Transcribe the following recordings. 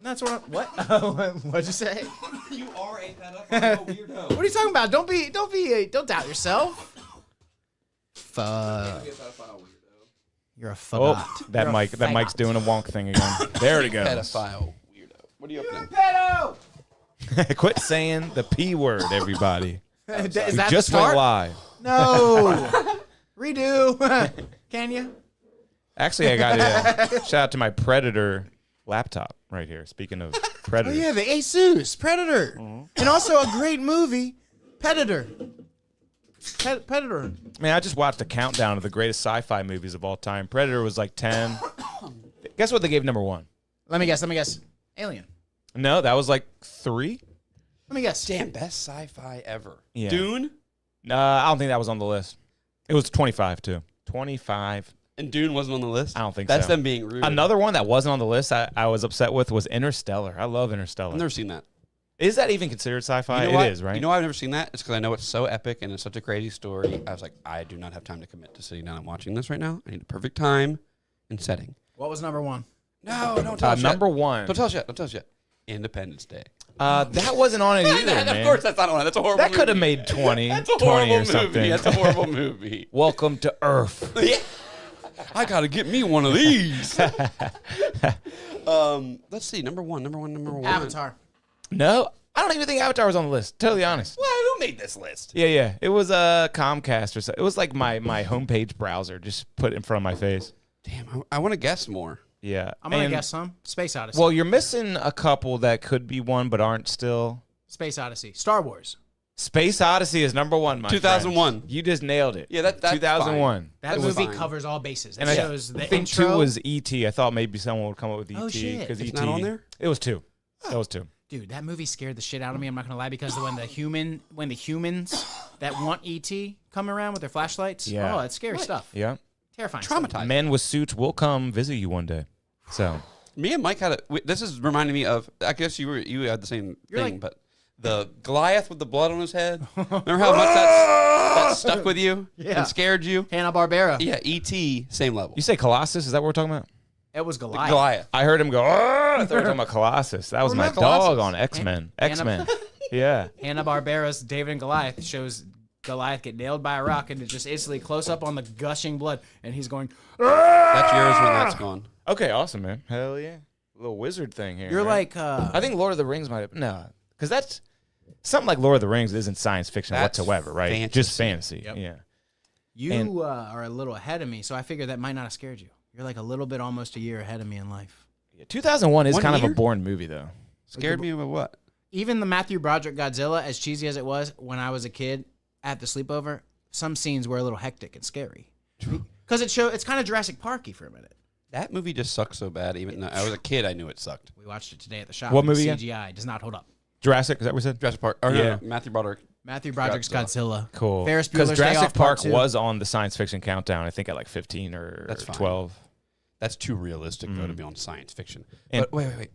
That's what. What'd you say? You are a pedophile weirdo. What are you talking about? Don't doubt yourself. Fuck. You're a fuck. Oh, that mic's doing a wonk thing again. There it goes. Pedophile weirdo. What are you up to? Pedo. Quit saying the P word, everybody. Is We that just the went start? live. No. Redo. Can you? Actually, I got a shout out to my Predator laptop right here. Speaking of Oh Predator. yeah, the Asus Predator, and also a great movie, Predator. Predator. Man, I just watched a countdown of the greatest sci-fi movies of all time. Predator was like 10. Guess what they gave number 1? Let me guess. Alien. No, that was like 3. Let me guess. Damn, best sci-fi ever. Yeah. Dune? I don't think that was on the list. It was 25 too. 25. And Dune wasn't on the list? I don't think That's so. them being rude. Another one that wasn't on the list I was upset with was Interstellar. I love Interstellar. I've never seen that. Is that even considered sci-fi? You know what? It is, right? You know why I've never seen that? It's because I know it's so epic and it's such a crazy story. I was like, I do not have time to commit to sitting down and watching this right now. I need a perfect time and setting. What was number 1? No, don't tell us yet. number 1. Don't tell us yet. Don't tell us yet. Independence Day. That wasn't on it either, man. Of course, that's not on it. That's a horrible That movie. could have made 20, That's a 20 horrible or movie. something. That's a horrible movie. Welcome to Earth. Yeah. I got to get me one of these. Let's see. Number one. Avatar. No, I don't even think Avatar was on the list. Totally honest. Well, who made this list? Yeah. It was Comcast or something. It was like my homepage browser just put in front of my face. Damn, I want to guess more. Yeah. I'm gonna And- guess some. Space Odyssey. Well, you're missing a couple that could be one but aren't still. Space Odyssey. Star Wars. Space Odyssey is number 1, my 2001. friend. You just nailed it. Yeah, that's 2001. That That was movie fine. covers all bases. It And I shows the think intro. 2 was E.T. I thought maybe someone would come up with E.T. Oh, shit. Because It's E.T. not on there? It was 2. That was 2. Dude, that movie scared the shit out of me. I'm not gonna lie, because when the humans that want ET come around with their flashlights, Yeah. oh, it's scary stuff. Yeah. Terrifying. stuff. Traumatized. Men with suits will come visit you one day. So Me and Mike this is reminding me of, I guess you had the same You're thing, like- but the Goliath with the blood on his head. Remember how much that stuck with you Yeah. and scared you? Hanna-Barbera. Yeah, E.T., same level. you say Colossus? Is that what we're talking about? It was Goliath. Goliath. I heard him go. I thought we were talking about Colossus. That was my Remember dog Colossus? on X-Men. Hanna- X-Men. Yeah. Hanna-Barbera's David and Goliath shows Goliath get nailed by a rock and it just instantly close up on the gushing blood, and he's going. That's yours when that's gone. Okay. Awesome, man. Hell yeah. Little wizard thing here. You're right? like. I think Lord of the Rings might have. No, because that's something like Lord of the Rings isn't science fiction That's whatsoever, right? fantasy. Just fantasy. Yep. Yeah. You are a little ahead of me, so I figured that might not have scared you. You're like a little bit, almost a year ahead of me in life. 2001 is 1 kind of year? a boring movie, though. Scared me about what? Even the Matthew Broderick Godzilla, as cheesy as it was when I was a kid at the sleepover, some scenes were a little hectic and scary. Because it's kind of Jurassic Parky for a minute. That movie just sucks so bad. Even though I was a kid, I knew it sucked. We watched it today at the shop. What and the movie again? CGI does not hold up. Jurassic. Is that what we said? Jurassic Park. Or Yeah. no, Matthew Broderick. Matthew Broderick's Godzilla. Cool. Ferris Because Bueller's Day Jurassic Off Part Park 2. was on the science fiction countdown. I think at like 15 or That's fine. 12. That's too realistic though to be on science fiction. And- But wait.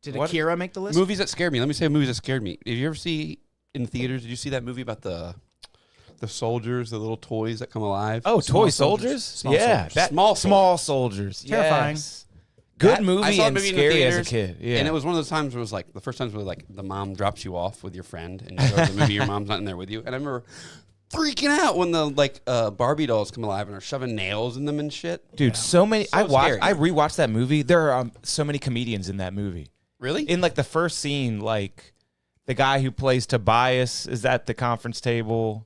Did What- Akira make the list? Movies that scared me. Let me say movies that scared me. Did you ever see in theaters? Did you see that movie about the soldiers, the little toys that come alive? Oh, Small Toy soldiers. Soldiers? Small Yeah. soldiers. That, Small small soldiers. Terrifying. Yes. Good That- I movie saw the and movie in the scary as a theaters, kid. Yeah. And it was one of those times where it was like the first times where like the mom drops you off with your friend and you go to the movie, your mom's not in there with you. And I remember freaking out when the Barbie dolls come alive and are shoving nails in them and shit. Dude, so many. So scary. I rewatched that movie. There are so many comedians in that movie. Really? In like the first scene, like the guy who plays Tobias is at the conference table.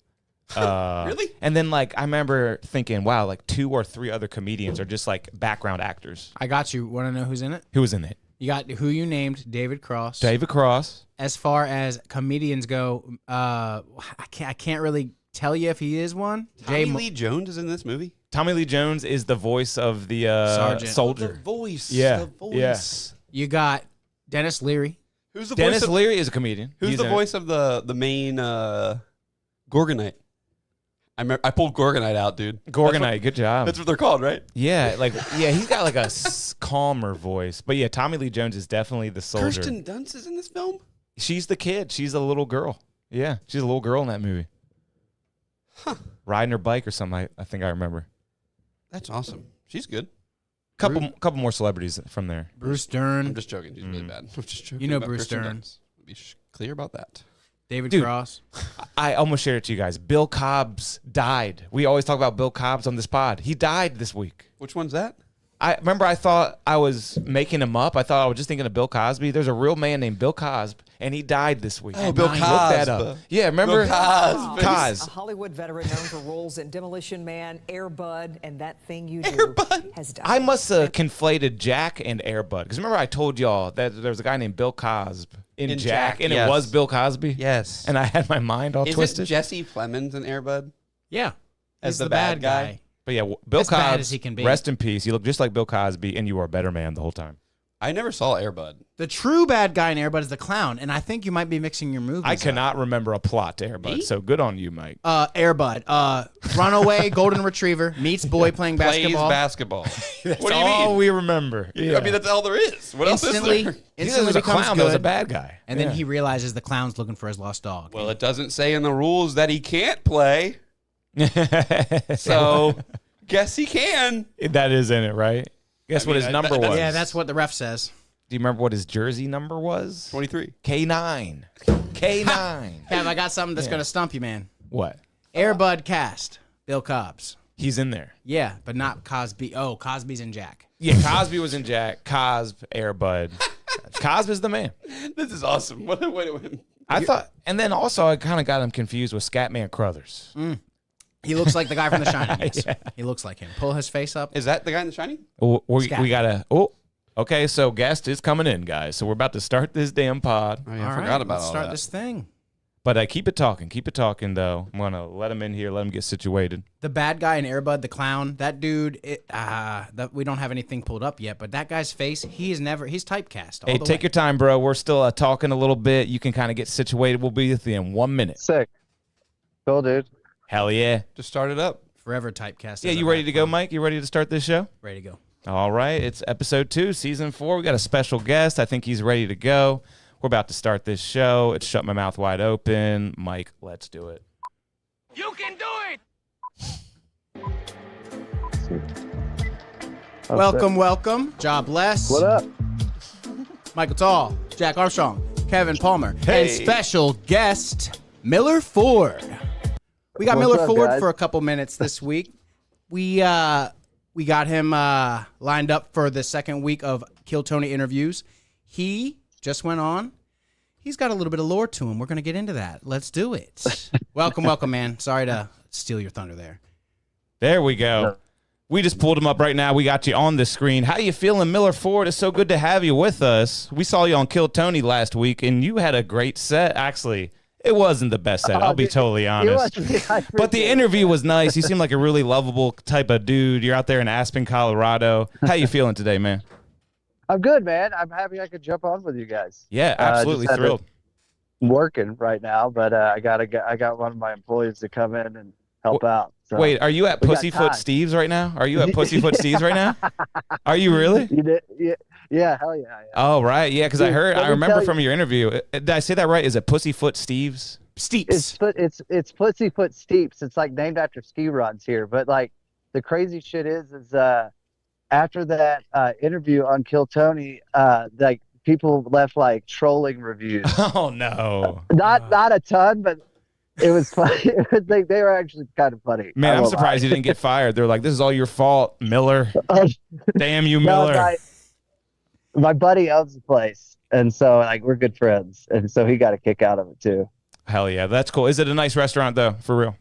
Really? And then like I remember thinking, wow, like 2 or 3 other comedians are just like background actors. I got you. Want to know who's in it? Who was in it? You got who you named, David Cross. David Cross. As far as comedians go, I can't really tell you if he is one. Tommy Mo- Lee Jones is in this movie. Tommy Lee Jones is the voice of the Sergeant. soldier. voice. Yeah, Yeah. You got Dennis Leary. Who's the Dennis voice of, Leary is a comedian. Who's He's the in it. voice of the main Gorgonite? I pulled Gorgonite out, dude. Gorgonite, good job. That's what they're called, right? Yeah, he's got like a calmer voice. But yeah, Tommy Lee Jones is definitely the soldier. Kirsten Dunst is in this film? She's the kid. She's a little girl. Yeah, she's a little girl in that movie. Huh. Riding her bike or something, I think I remember. That's awesome. She's good. Couple more celebrities from there. Bruce I'm Dern, just joking. She's really bad. I'm just joking. You know about Bruce Kirsten Dern. Dunst. Be clear about that. David Dude. Cross. I almost shared it to you guys. Bill Cobbs died. We always talk about Bill Cobbs on this pod. He died this week. Which one's that? I remember I thought I was making him up. I thought I was just thinking of Bill Cosby. There's a real man named Bill Cosby, and he died this week. Oh, Bill Look that Cosby. up. Yeah, remember? Bill Cosby. Cos. A Hollywood veteran known for roles in Demolition Man, Air Bud, and That Thing You Do has died. I must have conflated Jack and Air Bud. Because remember I told y'all that there was a guy named Bill Cosby in Jack, and yes. it was Bill Cosby? Yes. And I had my mind all Is twisted. it Jesse Plemons in Air Bud? Yeah. As He's the bad guy? But yeah, Bill As bad Cosby, as he can be. rest in peace. You look just like Bill Cosby, and you were a better man the whole time. I never saw Air Bud. The true bad guy in Air Bud is the clown, and I think you might be mixing your movies. I up. cannot remember a plot to Air Bud, Me? so good on you, Mike. Air Bud. Runaway golden retriever meets boy playing basketball. Plays basketball. That's what do you all mean? we remember. Yeah. I mean, that's all there is. What else instantly, is there? He instantly was a becomes clown that was a good, bad guy. and then he realizes the clown's looking for his lost dog. Well, it doesn't say in the rules that he can't play, he so guess he can. that is in it, right? Guess I what mean, his number that's- was? Yeah, that's what the ref says. Do you remember what his jersey number was? 23. K9. K9. Kev, I got something that's Yeah. gonna stump you, man. What? Air Bud cast Bill Cobbs. He's in there. Yeah, but not Cosby. Oh, Cosby's in Jack. Yeah, Cosby was in Jack. Cosby, Air Bud. Cosby's the man. This is awesome. What? I thought, and then also I kind of got him confused with Scatman Crothers. He looks like the guy from The Shining. Yes. He looks like him. Pull his face up. Is that the guy in The Shining? We Scat. gotta. Oh, okay. So guest is coming in, guys. So we're about to start this damn pod. Oh, yeah, I All forgot right, about let's all start that. this thing. But keep it talking. Keep it talking, though. I'm gonna let him in here. Let him get situated. The bad guy in Air Bud, the clown, that dude, we don't have anything pulled up yet, but that guy's face, he's typecast. All Hey, the take way. your time, bro. We're still talking a little bit. You can kind of get situated. We'll be with you in 1 minute. Sick. Cool, dude. Hell yeah. Just start it up. Forever typecast. Yeah, as you a ready rat to go, clown. Mike? You ready to start this show? Ready to go. All right. It's episode 2, season 4. We got a special guest. I think he's ready to go. We're about to start this show. It's Shut My Mouth Wide Open. Mike, let's do it. Welcome. Jobless. What up? Michael Tall, Jack Armstrong, Kevin Palmer, Hey. and special guest Miller Ford. We got What's Miller up, Ford guys? for a couple minutes this week. We got him lined up for the second week of Kill Tony interviews. He just went on. He's got a little bit of lore to him. We're going to get into that. Let's do it. welcome, man. Sorry to steal your thunder there. There we go. We just pulled him up right now. We got you on the screen. How you feeling, Miller Ford? It's so good to have you with us. We saw you on Kill Tony last week, and you had a great set. Actually, it wasn't the best set. I'll be totally honest. But the interview was nice. You seem like a really lovable type of dude. You're out there in Aspen, Colorado. How you feeling today, man? I'm good, man. I'm happy I could jump on with you guys. Yeah, absolutely just had to- thrilled. I'm working right now, but I got one of my employees to come in and help out. So. Wait, are you at we got Pussyfoot time. Steve's right now? Are you at Pussyfoot Steve's right now? Are you really? You did? Yeah, hell yeah. Oh, right. Yeah, because I Dude, heard, let I me remember tell you- from your interview. Did I say that right? Is it Pussyfoot Steve's? Steeps. It's Pussyfoot Steeps. It's like named after ski runs here. But like the crazy shit is after that interview on Kill Tony, like people left like trolling reviews. Oh, no. Not a ton, but it was funny. It was like they were actually kind of funny. Man, I I'm won't surprised lie. you didn't get fired. They're like, this is all your fault, Miller. Damn you, No, Miller. my buddy owns the place, and so like we're good friends, and so he got a kick out of it too. Hell yeah. That's cool. Is it a nice restaurant, though? For real?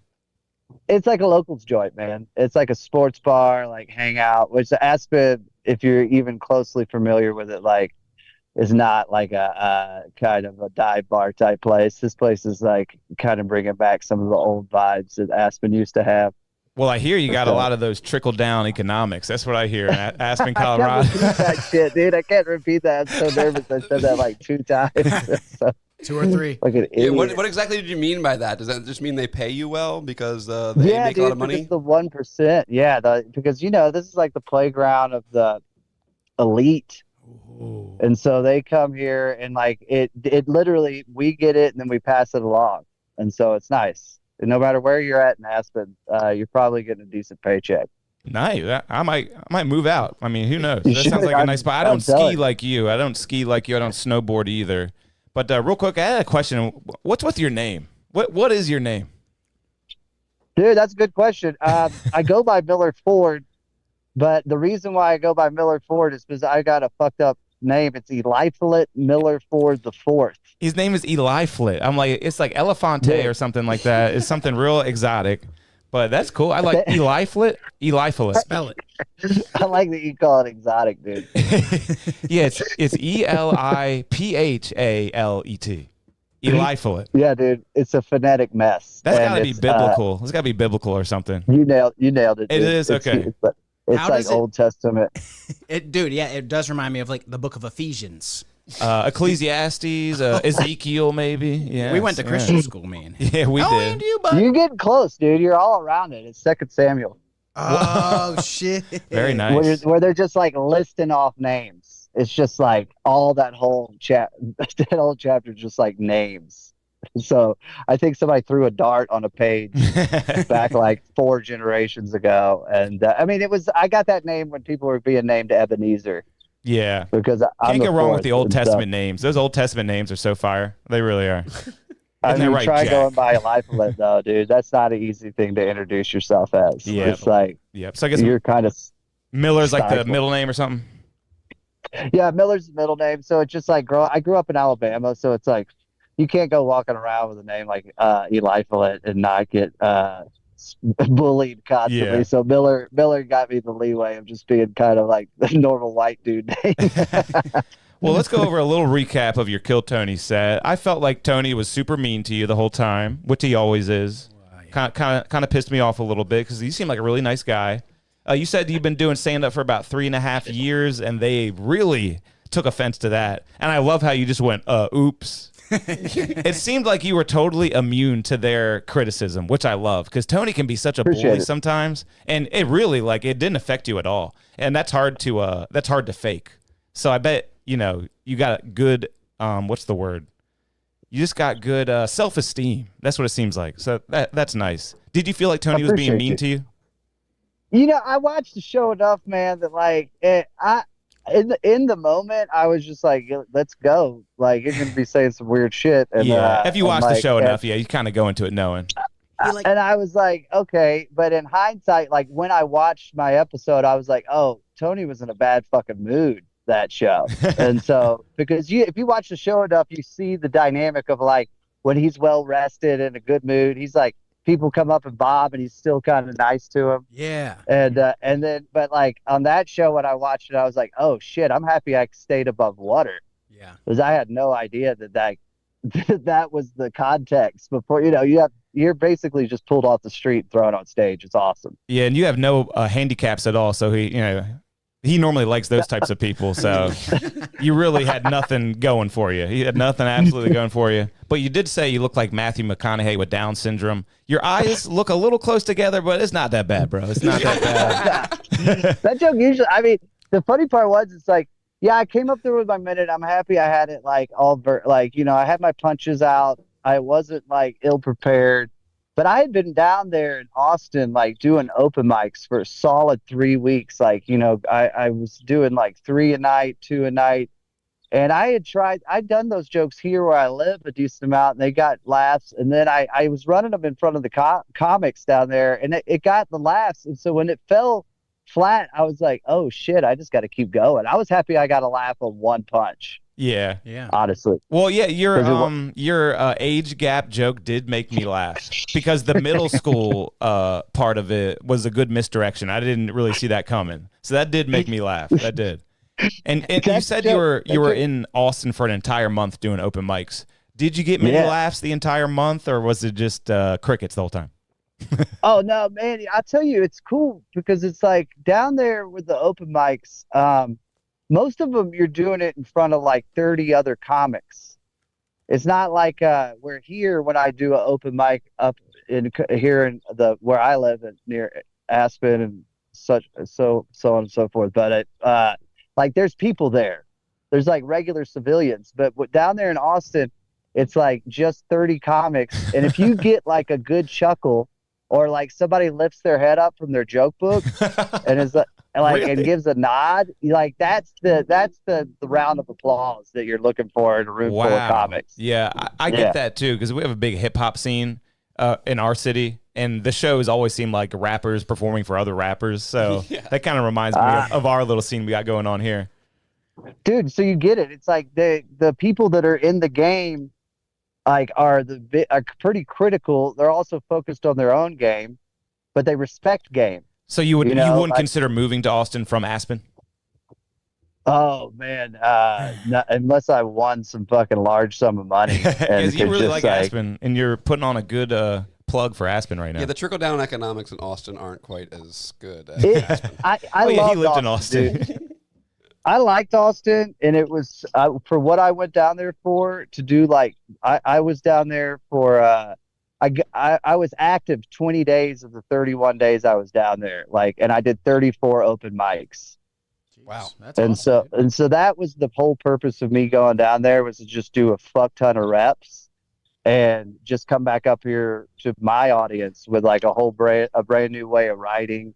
It's like a locals joint, man. It's like a sports bar, like hangout, which Aspen, if you're even closely familiar with it, like is not like a kind of a dive bar type place. This place is like kind of bringing back some of the old vibes that Aspen used to have. Well, I hear you got a Okay. lot of those trickle-down economics. That's what I hear in Aspen, I Colorado. can't repeat that shit, dude. I can't repeat that. I'm so nervous. I said that like 2 times. So, 2 or 3. like an Yeah, idiot. what exactly did you mean by that? Does that just mean they pay you well because they make a lot of money? Because the 1%. Yeah, because this is like the playground of the elite. And so they come here and like it literally, we get it and then we pass it along. And so it's nice. And no matter where you're at in Aspen, you're probably getting a decent paycheck. Nice. I might move out. I mean, who knows? You That should. sounds like a nice spot. I don't ski telling. like you. I don't snowboard either. But real quick, I had a question. What's with your name? What is your name? Dude, that's a good question. I go by Miller Ford, but the reason why I go by Miller Ford is because I got a fucked up name. It's Eliphalet Miller Ford the Fourth. His name is Eli Flit. I'm like, it's like Elefante or something like that. It's something real exotic. But that's cool. I like Eli Flit. Eliphalet. Spell it. I like that you call it exotic, dude. Yeah, it's Eliphalet. Eliphalet. Yeah, dude, it's a phonetic mess. That's And got to be it's, biblical. It's got to be biblical or something. You nailed it. It dude. is? Okay. It's How like does it- Old Testament. Dude, yeah, it does remind me of like the book of Ephesians. Ecclesiastes, Ezekiel, maybe. Yeah, We went to Christian school, man. Yeah, we How did. old are you, bud? You're getting close, dude. You're all around it. It's Second Samuel, Oh shit! Very nice. where they're just like listing off names. It's just like all that whole that whole chapter, just like names. So I think somebody threw a dart on a page back like 4 generations ago, and I mean, I got that name when people were being named Ebenezer Yeah. because I'm Can't the go wrong with fourth, the Old and so- Testament names. Those Old Testament names are so fire. They really are. I Isn't that mean, right, try Jack? going by Eliphalet though, dude. That's not an easy thing to introduce yourself as. Yeah. It's like Yep. So I guess you're kind of Miller's like the stifled. middle name or something. Yeah, Miller's the middle name. So it's just like I grew up in Alabama, so it's like you can't go walking around with a name like Eliphalet and not get bullied constantly. Yeah. So Miller got me the leeway of just being kind of like the normal white dude name. Well, let's go over a little recap of your Kill Tony set. I felt like Tony was super mean to you the whole time, which he always is. Kind of pissed me off a little bit because you seem like a really nice guy. You said you've been doing stand-up for about 3.5 years, and they really took offense to that. And I love how you just went, oops. It seemed like you were totally immune to their criticism, which I love because Tony can be such a Appreciate bully it. sometimes, and it really it didn't affect you at all, and that's hard to fake. So I bet you got good what's the word? You just got good self-esteem. That's what it seems like. So that's nice. Did you feel like Tony was being appreciate mean you. to you? You know, I watched the show enough, man, that like in the moment I was just like, let's go. Like you're gonna be saying some weird shit. And, Yeah. If you and, watch the like, show and- enough, yeah, you kind of go into it knowing. And I was like, okay, but in hindsight, like when I watched my episode, I was like, oh, Tony was in a bad fucking mood that show. And so because if you watch the show enough, you see the dynamic of like when he's well rested in a good mood, he's like people come up and bob and he's still kind of nice to him. Yeah. And then but like on that show when I watched it, I was like, oh shit, I'm happy I stayed above water. Yeah. Because I had no idea that was the context before. You're basically just pulled off the street, thrown on stage. It's awesome. Yeah, and you have no handicaps at all, so he normally likes those types of people. So you really had nothing going for you. He had nothing absolutely going for you. But you did say you look like Matthew McConaughey with Down syndrome. Your eyes look a little close together, but it's not that bad, bro. It's not that bad. That joke usually, I mean, the funny part was it's like, yeah, I came up there with my minute. I'm happy I had it like I had my punches out. I wasn't like ill prepared. But I had been down there in Austin, like doing open mics for a solid 3 weeks. Like, I was doing like 3 a night, 2 a night. And I'd done those jokes here where I live a decent amount and they got laughs. And then I was running them in front of the comics down there and it got the laughs. And so when it fell flat, I was like, oh shit, I just got to keep going. I was happy I got a laugh on one punch, Yeah. Yeah. honestly. Well, yeah, your age gap joke did make me laugh because the middle school part of it was a good misdirection. I didn't really see that coming, so that did make me laugh. That did. And you said you were in Austin for an entire month doing open mics. Did you get many Yeah. laughs the entire month, or was it just crickets the whole time? Oh no, man! I tell you, it's cool because it's like down there with the open mics. Most of them you're doing it in front of like 30 other comics. It's not like we're here when I do an open mic up here in where I live near Aspen and so on and so forth. But like there's people there. There's like regular civilians, but down there in Austin, it's like just 30 comics, and if you get like a good chuckle or like somebody lifts their head up from their joke book and is like Really? and gives a nod. Like that's the round of applause that you're looking for in a room full of comics. Yeah, I get that too because we have a big hip hop scene in our city, and the shows always seem like rappers performing for other rappers. So that kind of reminds me of our little scene we got going on here. Dude, so you get it. It's like the people that are in the game like are pretty critical. They're also focused on their own game, but they respect game. So you wouldn't like, consider moving to Austin from Aspen? Oh man, not, unless I won some fucking large sum of money. And You really just, like Aspen, and you're putting on a good plug for Aspen right now. Yeah, the trickle down economics in Austin aren't quite as good as Aspen. I he loved lived in Austin. Austin. Dude. I liked Austin, and it was for what I went down there for to do. Like I was down there for I was active 20 days of the 31 days I was down there. Like, and I did 34 open mics. Wow. That's And awesome, so that was the whole purpose of me going down there, was to just do a fuck ton of reps and just come back up here to my audience with like a brand new way of writing,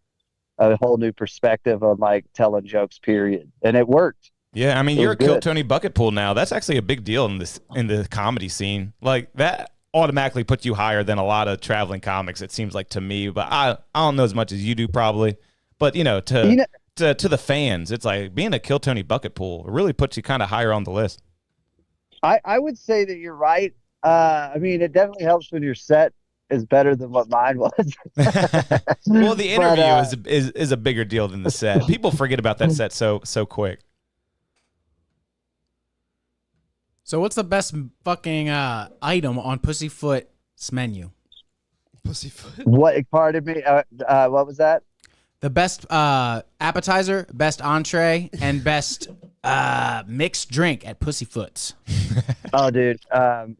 a whole new perspective on like telling jokes, period. And it worked. Yeah, I mean, It you're was a Kill good. Tony bucket pool now. That's actually a big deal in the comedy scene. Like that automatically puts you higher than a lot of traveling comics. It seems like to me, but I don't know as much as you do probably. But to the fans, it's like being a Kill Tony bucket pool. It really puts you kind of higher on the list. I would say that you're right. I mean, it definitely helps when your set is better than what mine was. Well, the interview But, is a bigger deal than the set. People forget about that set so quick. So what's the best fucking item on Pussyfoot's menu? Pussyfoot. what? Pardon me. What was that? The best appetizer, best entree, and best mixed drink at Pussyfoot's. Oh, dude.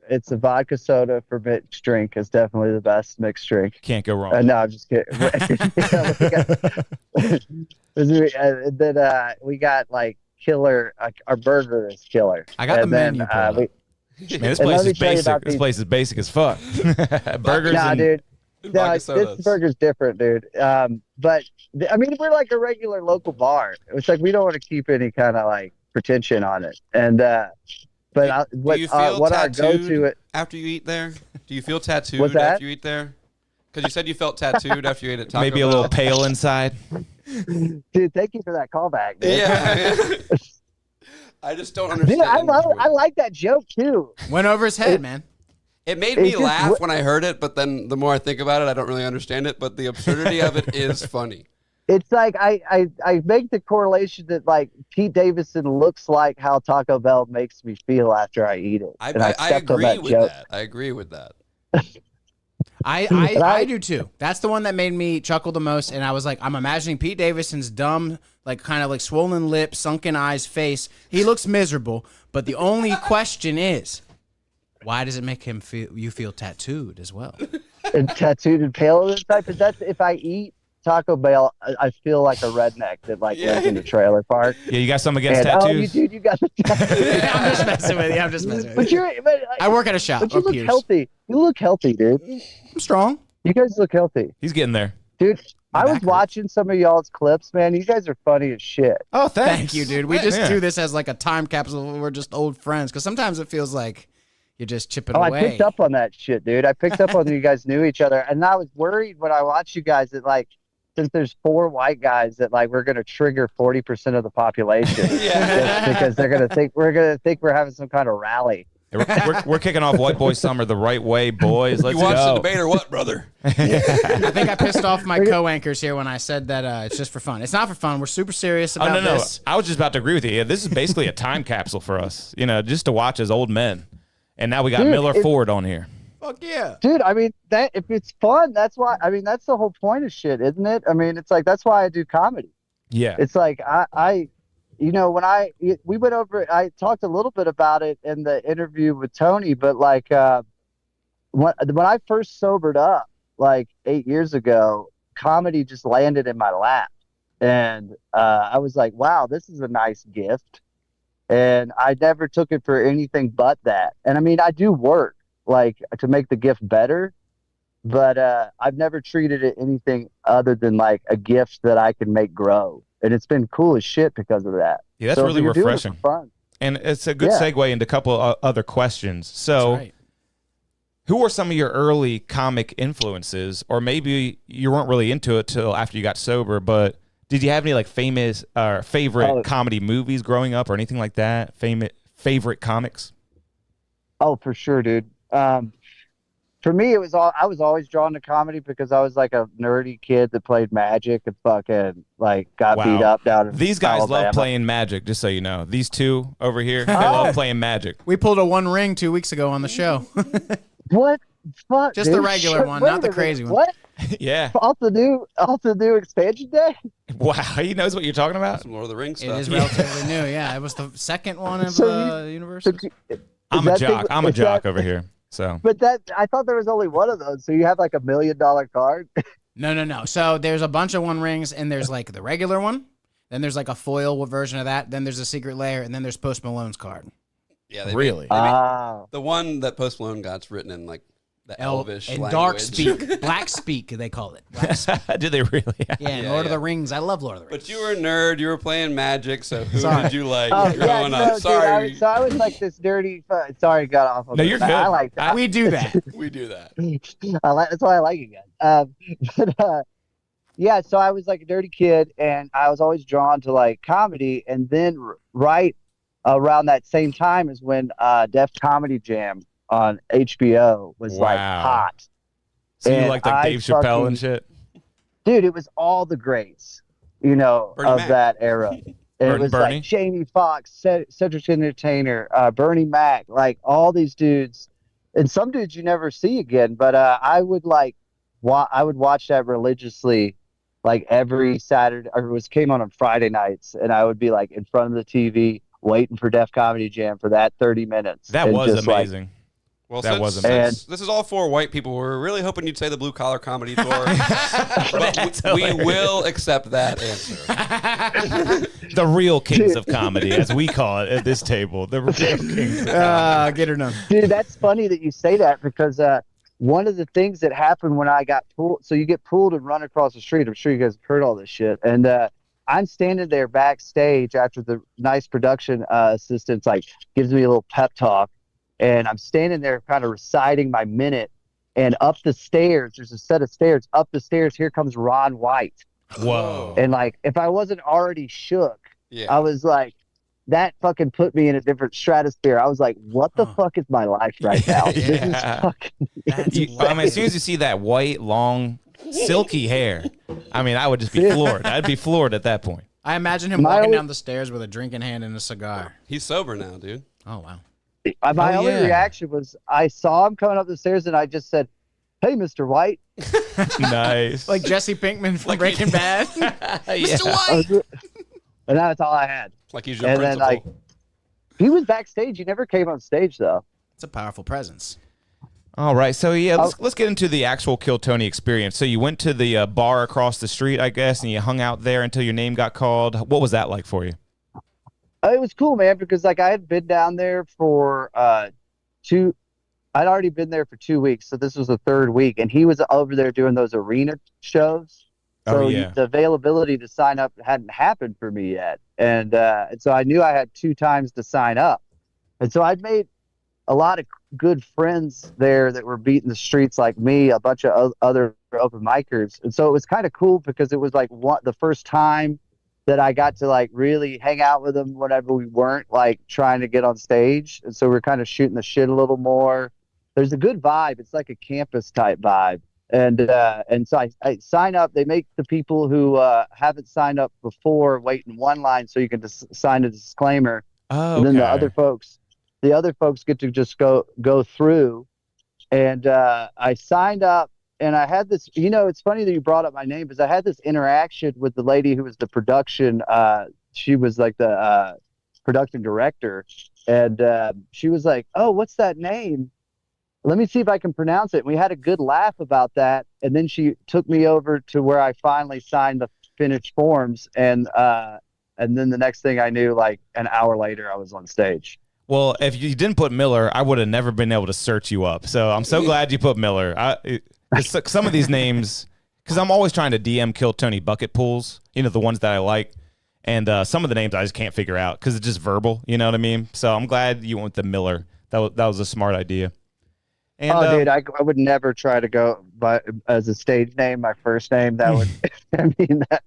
It's a vodka soda for mixed drink is definitely the best mixed drink. Can't go wrong. No, I'm just kidding. Then we got like killer. Our burger is killer. I got the And then, menu pulled up. Man, this and place let me is tell you basic. about This these- place is basic as fuck. Burgers Nah, and dude. No, vodka this sodas. burger's different, dude. But I mean, we're like a regular local bar. It's like we don't want to keep any kind of like pretension on it. And but Do you feel what our tattooed go-to it. after you eat there? Do you feel tattooed What's that? after you eat there? Because you said you felt tattooed after you ate at Taco maybe a little Bell. pale inside. Dude, thank you for that callback, dude. Yeah. I just don't understand. Dude, I like that joke too. Went over his head, man. It made me It's just laugh when I heard it, but then the more I think about it, I don't really understand it. But the absurdity of it is funny. It's like I make the correlation that like Pete Davidson looks like how Taco Bell makes me feel after I eat it. I stepped on agree with joke. that. I agree with that. I do too. That's the one that made me chuckle the most. And I was like, I'm imagining Pete Davidson's dumb, like kind of like swollen lip, sunken eyes, face. He looks miserable. But the only question is, why does it make him feel tattooed as well? And tattooed and pale and type. But that's if I eat Taco Bell, I feel like a redneck that like lives in a trailer park. Yeah, you got something against And tattoos? you got the I'm just messing with you. I'm just messing with But you. like, I work at a shop. but you Or look Pierce. healthy. You look healthy, dude. I'm strong. You guys look healthy, He's getting there. dude. My I was back hurts. watching some of y'all's clips, man. You guys are funny as shit. Oh, Thank you, dude. We just Yeah. do this as like a time capsule. We're just old friends. Because sometimes it feels like you're just chipping Oh, away. I picked up on that shit, dude. I picked up on you guys knew each other, and I was worried when I watched you guys that like, since there's 4 white guys, that like we're gonna trigger 40% of the population. Yeah. Because they're gonna think we're having some kind of rally. We're kicking off White Boy Summer the right way, boys. Let's You watched the go. debate or what, brother? I think I pissed off my co-anchors here when I said that it's just for fun. It's not for fun. We're super serious Oh, about no. this. I was just about to agree with you. Yeah, this is basically a time capsule for us, just to watch as old men. And now we got Dude, Miller Ford on here. Fuck yeah. Dude, I mean that if it's fun, that's why. I mean that's the whole point of shit, isn't it? I mean it's like that's why I do comedy. Yeah. It's like I we went over. I talked a little bit about it in the interview with Tony, but like when I first sobered up like 8 years ago, comedy just landed in my lap, and I was like, wow, this is a nice gift, and I never took it for anything but that. And I mean, I do work like to make the gift better, but I've never treated it anything other than like a gift that I can make grow, and it's been cool as shit because of that. Yeah, that's So really you're doing it refreshing. for fun. And it's a good Yeah. segue into a couple other questions. So, That's right. who were some of your early comic influences, or maybe you weren't really into it till after you got sober? But did you have any like famous or favorite Oh. comedy movies growing up, or anything like that? Favorite comics? Oh, for sure, dude. For me, I was always drawn to comedy because I was like a nerdy kid that played Magic and fucking like got Wow. beat up down in These guys Alabama. love playing Magic. Just so you know, these two over here, they Oh. love playing Magic. We pulled a One Ring 2 weeks ago on the show. What? Fuck, Just the dude. regular one, Wait not the a minute. crazy one. What? Yeah. Off the new expansion day? Wow, he knows what you're talking about. Some Lord of the Rings It stuff. is relatively new. Yeah, it was the second one of So Universe. So, I'm a that jock. thing- I'm a is jock that- over here. So But I thought there was only one of those. So you have like $1 million card. No. So there's a bunch of One Rings, and there's like the regular one. Then there's like a foil version of that. Then there's a secret layer, and then there's Post Malone's card. Yeah, they really, the one that Post Malone got's written in like the Elvish and language. Dark Speak, Black Speak, they call it. Black Speak. did they really? Yeah, and Yeah, Lord of yeah. the Rings. I love Lord of the Rings. But you were a nerd. You were playing Magic. So who Sorry. did you like Oh, growing no, up? dude, Sorry, so I was like this dirty. Sorry, got off. On No, this, you're but good. I like that. we do that. we do that. That's why I like it, guys. But yeah, so I was like a dirty kid, and I was always drawn to like comedy. And then right around that same time is when Def Comedy Jam on HBO was like Wow. hot. So you And like Dave Chappelle fucking- and shit? Dude, it was all the greats, Bernie of Mac. that era. And it was Bernie? like Jamie Foxx, Cedric Entertainer, Bernie Mac, like all these dudes, and some dudes you never see again. But I would like, I would watch that religiously, like every Saturday, or came on Friday nights, and I would be like in front of the TV waiting for Def Comedy Jam for that 30 minutes. That and was just, like, amazing. Well, That since, was since this is all for white people, we're really hoping you'd say the blue collar comedy tour. But we will accept that answer. The real kings of comedy, as we call it at this table. The real kings. Of comedy. Get her done. Dude, that's funny that you say that because one of the things that happened when I got pulled, so you get pulled and run across the street. I'm sure you guys have heard all this shit. And I'm standing there backstage after the nice production assistants like gives me a little pep talk. And I'm standing there kind of reciting my minute. And up the stairs, there's a set of stairs. Up the stairs, here comes Ron White. Whoa. And like, if I wasn't already shook, Yeah. I was like, that fucking put me in a different stratosphere. I was like, what the fuck is my life right now? This is Yeah. fucking That's I mean, as soon as you see that white, long, silky hair, I mean, I would just be floored. I'd be floored at that point. I imagine him My walking only- down the stairs with a drink in hand and a cigar. He's sober now, dude. Oh wow. my Oh, only yeah. reaction was I saw him coming up the stairs and I just said, "Hey, Mr. White." Nice. Like Jesse Pinkman from Breaking Bad. Mr. White. And that's all I had. Like he's your And then principal. like he was backstage. He never came on stage though. It's a powerful presence. All right, so yeah, Oh. let's get into the actual Kill Tony experience. So you went to the bar across the street, I guess, and you hung out there until your name got called. What was that like for you? It was cool, man, because like I had been down there for I'd already been there for 2 weeks, so this was the third week, and he was over there doing those arena shows. So Oh, yeah. the availability to sign up hadn't happened for me yet, and so I knew I had 2 times to sign up, and so I'd made a lot of good friends there that were beating the streets like me, a bunch of other open micers, and so it was kind of cool because it was like the first time that I got to like really hang out with them whenever we weren't like trying to get on stage. And so we're kind of shooting the shit a little more. There's a good vibe. It's like a campus type vibe. And so I sign up. They make the people who haven't signed up before wait in one line so you can sign a disclaimer. Oh, And then the okay. other folks get to just go through. And I signed up. And I had this, it's funny that you brought up my name because I had this interaction with the lady who was the production. She was like the production director. And she was like, "Oh, what's that name? Let me see if I can pronounce it." And we had a good laugh about that. And then she took me over to where I finally signed the finished forms. And then the next thing I knew, like an hour later, I was on stage. Well, if you didn't put Miller, I would have never been able to search you up. So I'm so glad you put Miller. Some of these names, because I'm always trying to DM Kill Tony bucket pools, the ones that I like. And some of the names I just can't figure out because it's just verbal. You know what I mean? So I'm glad you went with the Miller. That was a smart idea. And, dude, I would never try to go by as a stage name. My first name, that would, I mean, that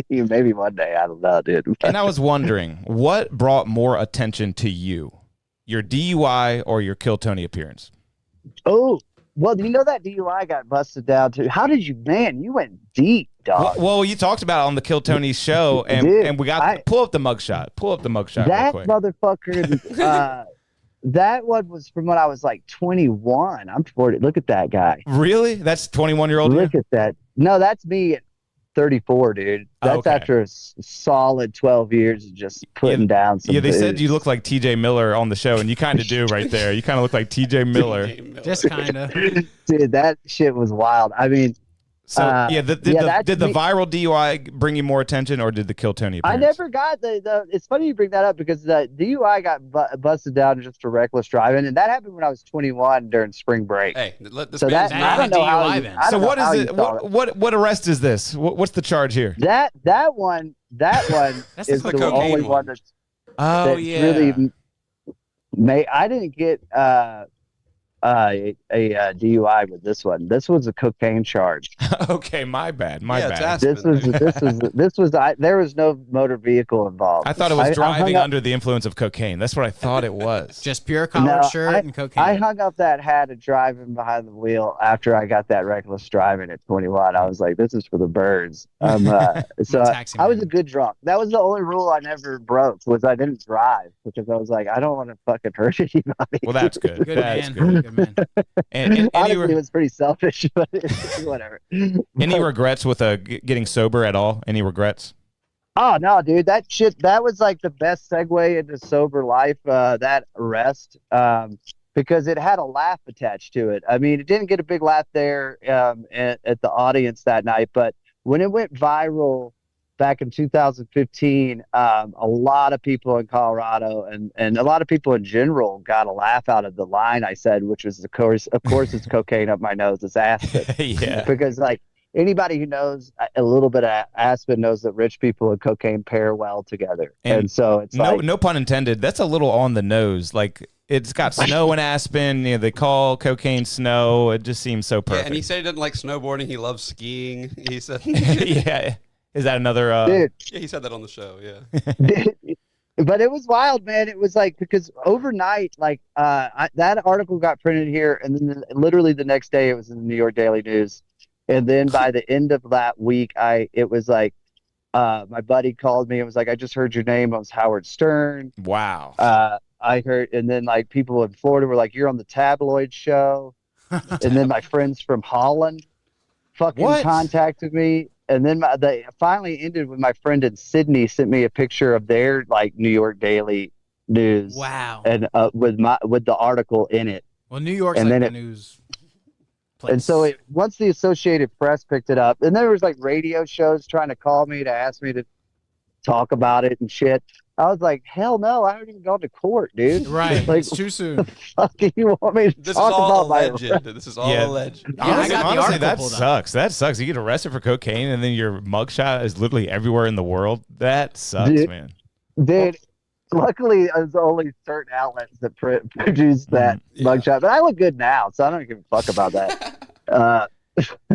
maybe one day. I don't know, dude. And I was wondering, what brought more attention to you, your DUI or your Kill Tony appearance? Oh, well, that DUI got busted down too. How did you, man? You went deep, dog. Well, you talked about it on the Kill Tony show, and Dude, and we got pull up the mugshot. Pull up the mugshot real That quick. motherfucker. That one was from when I was like 21. I'm 40. Look at that guy. Really? That's 21-year-old. Look at that. No, that's me at 34, dude. That's Okay. after a solid 12 years of just putting down some. Yeah, they said booze. you look like TJ Miller on the show, and you kind of do right there. You kind of look like TJ Miller. Just kind of. Dude, that shit was wild. I mean, So did the that's me. viral DUI bring you more attention, or did the Kill Tony I appearance? never got the. It's funny you bring that up because the DUI got busted down just for reckless driving, and that happened when I was 21 during spring break. Hey, let this So man's that not I don't know how. DUI you- then. I So don't know what how is you it? saw What arrest is this? What's the charge here? That one That's is the the cocaine only one. one that's Oh really I didn't get a DUI with this one. This was a cocaine charge. Okay, my bad. My Yeah, it's bad. This was there was no motor vehicle involved. I thought it was hung driving up- under the influence of cocaine. That's what I thought it was. Just pure collared shirt and cocaine. I hung up that hat of driving behind the wheel after I got that reckless driving at 21. I was like, this is for the birds. So Taxi I was man. a good drunk. That was the only rule I never broke was I didn't drive because I was like, I don't want to fucking hurt anybody. Well, that's good. Good That's man. good. Good man. And Honestly, it was pretty selfish, but whatever. any regrets with getting sober at all? Any regrets? Oh no, dude, that was like the best segue into sober life. That arrest, because it had a laugh attached to it. I mean, it didn't get a big laugh there at the audience that night, but when it went viral back in 2015, a lot of people in Colorado and a lot of people in general got a laugh out of the line I said, which was of course it's cocaine up my nose. It's acid. Yeah. Because like anybody who knows a little bit of Aspen knows that rich people and cocaine pair well together. And so it's No pun intended. That's a little on the nose. Like it's got snow in Aspen. They call cocaine snow. It just seems so Yeah, perfect. and he said he doesn't like snowboarding. He loves skiing. He said, yeah. Is that another? dude, yeah, he said that on the show. Yeah. but it was wild, man. It was like because overnight, like that article got printed here, and then literally the next day it was in the New York Daily News, and then by the end of that week, it was like my buddy called me and was like, "I just heard your name." It was Howard Stern. Wow. I heard, and then like people in Florida were like, "You're on the tabloid show," and then my friends from Holland fucking What? contacted me. And then they finally ended with my friend in Sydney sent me a picture of their like New York Daily News. Wow. And with the article in it. Well, New York's and like then the news place. And so once the Associated Press picked it up, and there was like radio shows trying to call me to ask me to talk about it and shit. I was like, hell no, I haven't even gone to court, dude. Right. Like, It's too soon. fuck do you want me to This is talk all about my alleged. This is all Yeah. alleged. Yeah, I got the honestly, article that pulled up. sucks. That sucks. You get arrested for cocaine, and then your mugshot is literally everywhere in the world. That sucks, Dude. man. Dude, luckily there's only certain outlets that produce that mugshot, but I look good now, so I don't give a fuck about that.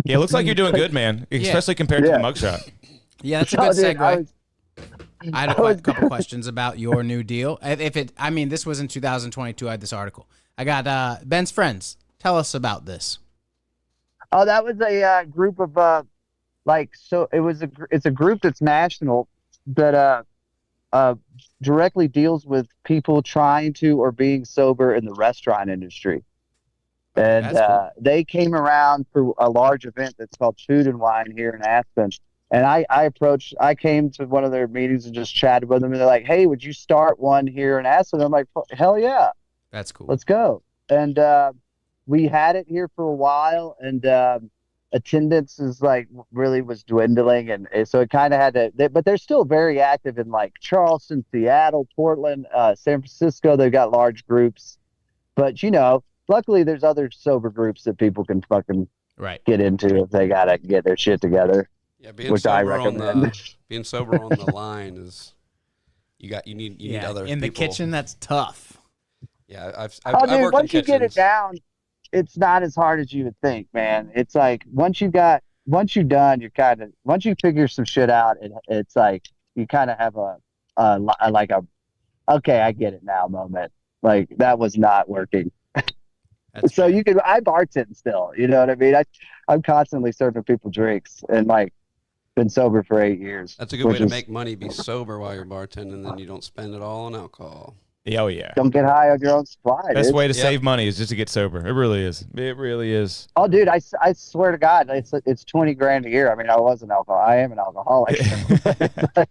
Yeah, it looks like you're doing good, man, especially compared to the Yeah. mugshot. Yeah, that's a Oh, good dude, segue. I had I was- a couple questions about your new deal. This was in 2022. I had this article. I got Ben's friends. Tell us about this. Oh, that was a group of it's a group that's national that directly deals with people trying to or being sober in the restaurant industry. And That's cool. they came around for a large event that's called Food and Wine here in Aspen. And I came to one of their meetings and just chatted with them. And they're like, hey, would you start one here in Aspen? I'm like, hell yeah, That's cool. let's go. And we had it here for a while. And attendance is like really was dwindling. And so it kind of had to, but they're still very active in like Charleston, Seattle, Portland, San Francisco. They've got large groups. But, luckily there's other sober groups that people can fucking Right. get into if they gotta get their shit together. Yeah, being Which I sober on recommend. the line is you need other in the people. kitchen, that's tough. Yeah, I've Oh, dude, worked in once you get it kitchens. down, it's not as hard as you would think, man. It's like once you're done, once you figure some shit out, it's like you kind of have like a okay, I get it now moment. Like that was not working. That's So fair. I bartend still, you know what I mean? I'm constantly serving people drinks and like been sober for 8 years. That's a good way which to is- make money. Be sober while you're bartending, and then you don't spend it all on alcohol. Oh yeah. Don't get high on your own supply. Best dude. way to Yep. save money is just to get sober. It really is. It really is. Oh, dude, I swear to God, it's 20 grand a year. I mean, I am an alcoholic.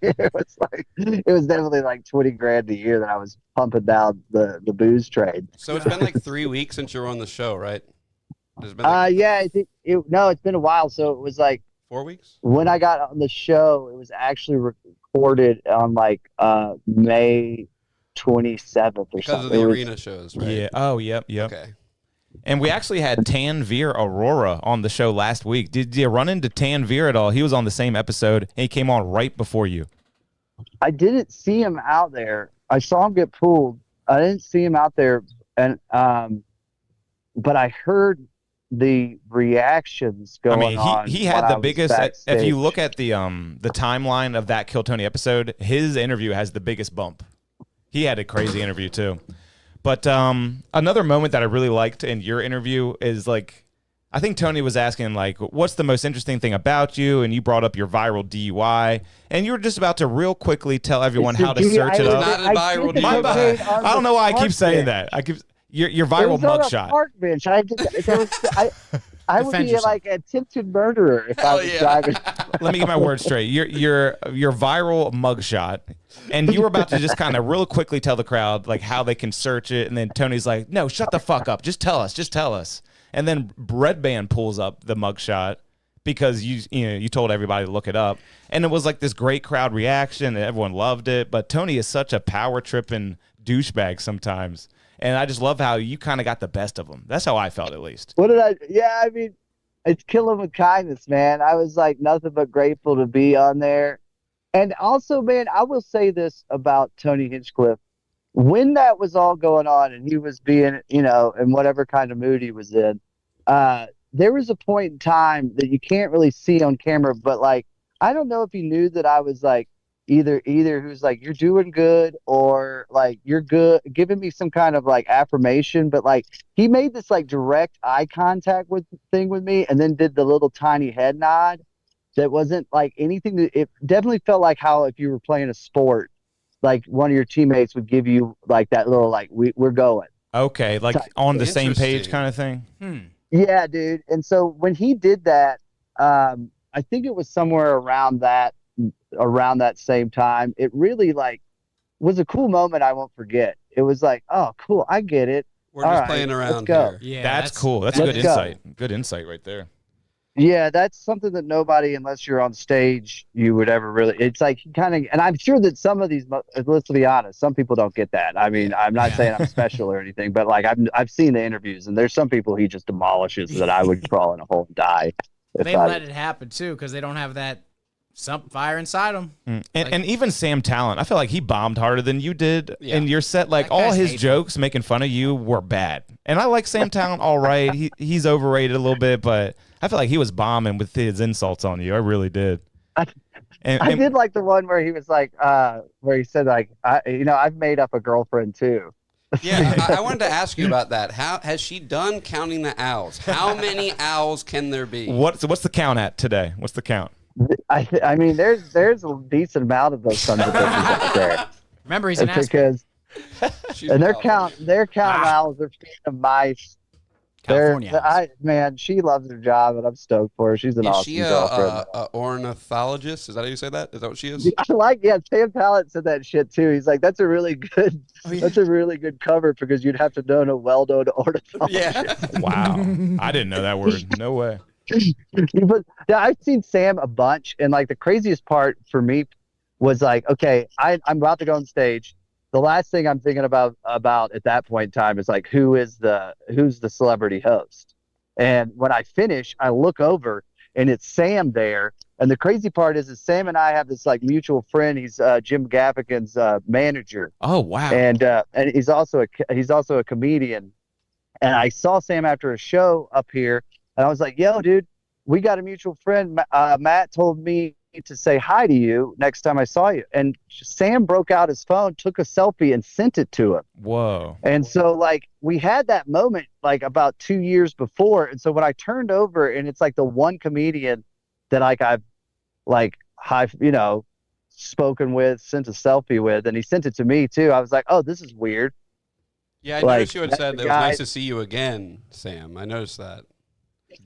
It was definitely like 20 grand a year that I was pumping down the booze trade. So it's been like 3 weeks since you were on the show, right? It's been like Yeah, I think it's been a while. So it was like 4 weeks. when I got on the show, it was actually recorded on like May 27th or Because something. of the It was- arena shows, right? Yeah. Oh, yep. Okay. And we actually had Tanvir Aurora on the show last week. Did you run into Tanvir at all? He was on the same episode, and he came on right before you. I didn't see him out there. I saw him get pulled. I didn't see him out there, and but I heard the reactions I going mean, on. he when had I the was biggest. If backstage. you look at the timeline of that Kill Tony episode, his interview has the biggest bump. He had a crazy interview too. But another moment that I really liked in your interview is like, I think Tony was asking like, what's the most interesting thing about you? And you brought up your viral DUI, and you were just about to real quickly tell everyone It's how to the search it DUI. up. Not a viral did the DUI. cocaine on I don't the know why I keep park saying bench. that. I keep your It viral was on a mugshot. park bench. I did. I would Defend be yourself. like attempted murderer if I Hell was yeah. driving. Let me get my words straight. Your viral mugshot, and you were about to just kind of real quickly tell the crowd like how they can search it, and then Tony's like, "No, shut the fuck up. Just tell us." And then Red Band pulls up the mugshot because you told everybody to look it up, and it was like this great crowd reaction, and everyone loved it. But Tony is such a power tripping douchebag sometimes, and I just love how you kind of got the best of him. That's how I felt, at least. What did I? Yeah, I mean, it's killing with kindness, man. I was like nothing but grateful to be on there. And also, man, I will say this about Tony Hinchcliffe. When that was all going on and he was being, in whatever kind of mood he was in, there was a point in time that you can't really see on camera, but like, I don't know if he knew that I was like, either who's like, you're doing good, or like, you're good, giving me some kind of like affirmation. But like, he made this like direct eye contact with me, and then did the little tiny head nod that wasn't like anything it definitely felt like how if you were playing a sport, like one of your teammates would give you like that little like we're going. Okay, like on the same page Interesting. kind of thing. Yeah, dude. And so when he did that, I think it was somewhere around that same time. It really like was a cool moment I won't forget. It was like, oh, cool, I get it. We're All just right, playing let's around go. here. Yeah, That's cool. That's let's good go. insight. Good insight right there. Yeah, that's something that nobody, unless you're on stage, you would ever really. It's like kind of, and I'm sure that some of these. Let's be honest, some people don't get that. I mean, I'm not saying I'm special or anything, but like I've seen the interviews, and there's some people he just demolishes that I would crawl in a hole and die. if They I- let it happen too because they don't have that fire inside them. And even Sam Talent, I feel like he bombed harder than you did Yeah. in your set. Like That all guy's his hateful. jokes making fun of you were bad. And I like Sam Talent all right. He's overrated a little bit, but I feel like he was bombing with his insults on you. I really did. I And did like the one where he was like, where he said like, I've made up a girlfriend too. Yeah, I wanted to ask you about that. How has she done counting the owls? How many owls can there be? what's the count at today? What's the count? I mean, there's a decent amount of those sons of bitches out there. Remember, he's an It's ass. because She's and a they're cowboy. counting owls. They're feeding them mice. California. Man, she loves her job, and I'm stoked for her. She's an Is awesome she girlfriend. a ornithologist? Is that how you say that? Is that what she is? I like, yeah. Sam Pallet said that shit too. He's like, that's a really good, that's a really good cover because you'd have to know a well-known ornithologist. Yeah. Wow. I didn't know that word. No way. But yeah, I've seen Sam a bunch, and like the craziest part for me was like, okay, I'm about to go on stage. The last thing I'm thinking about at that point in time is like, who's the celebrity host? And when I finish, I look over and it's Sam there. And the crazy part is Sam and I have this like mutual friend. He's Jim Gaffigan's manager, Oh wow. and he's also a comedian. And I saw Sam after a show up here, and I was like, "Yo, dude, we got a mutual friend. Matt told me to say hi to you next time I saw you." And Sam broke out his phone, took a selfie, and sent it to him. Whoa. And so like we had that moment like about 2 years before. And so when I turned over, and it's like the one comedian that like I've like spoken with, sent a selfie with, and he sent it to me too. I was like, oh, this is weird. Yeah, I Like, noticed you had that's said the it was guy- nice to see you again, Sam. I noticed that.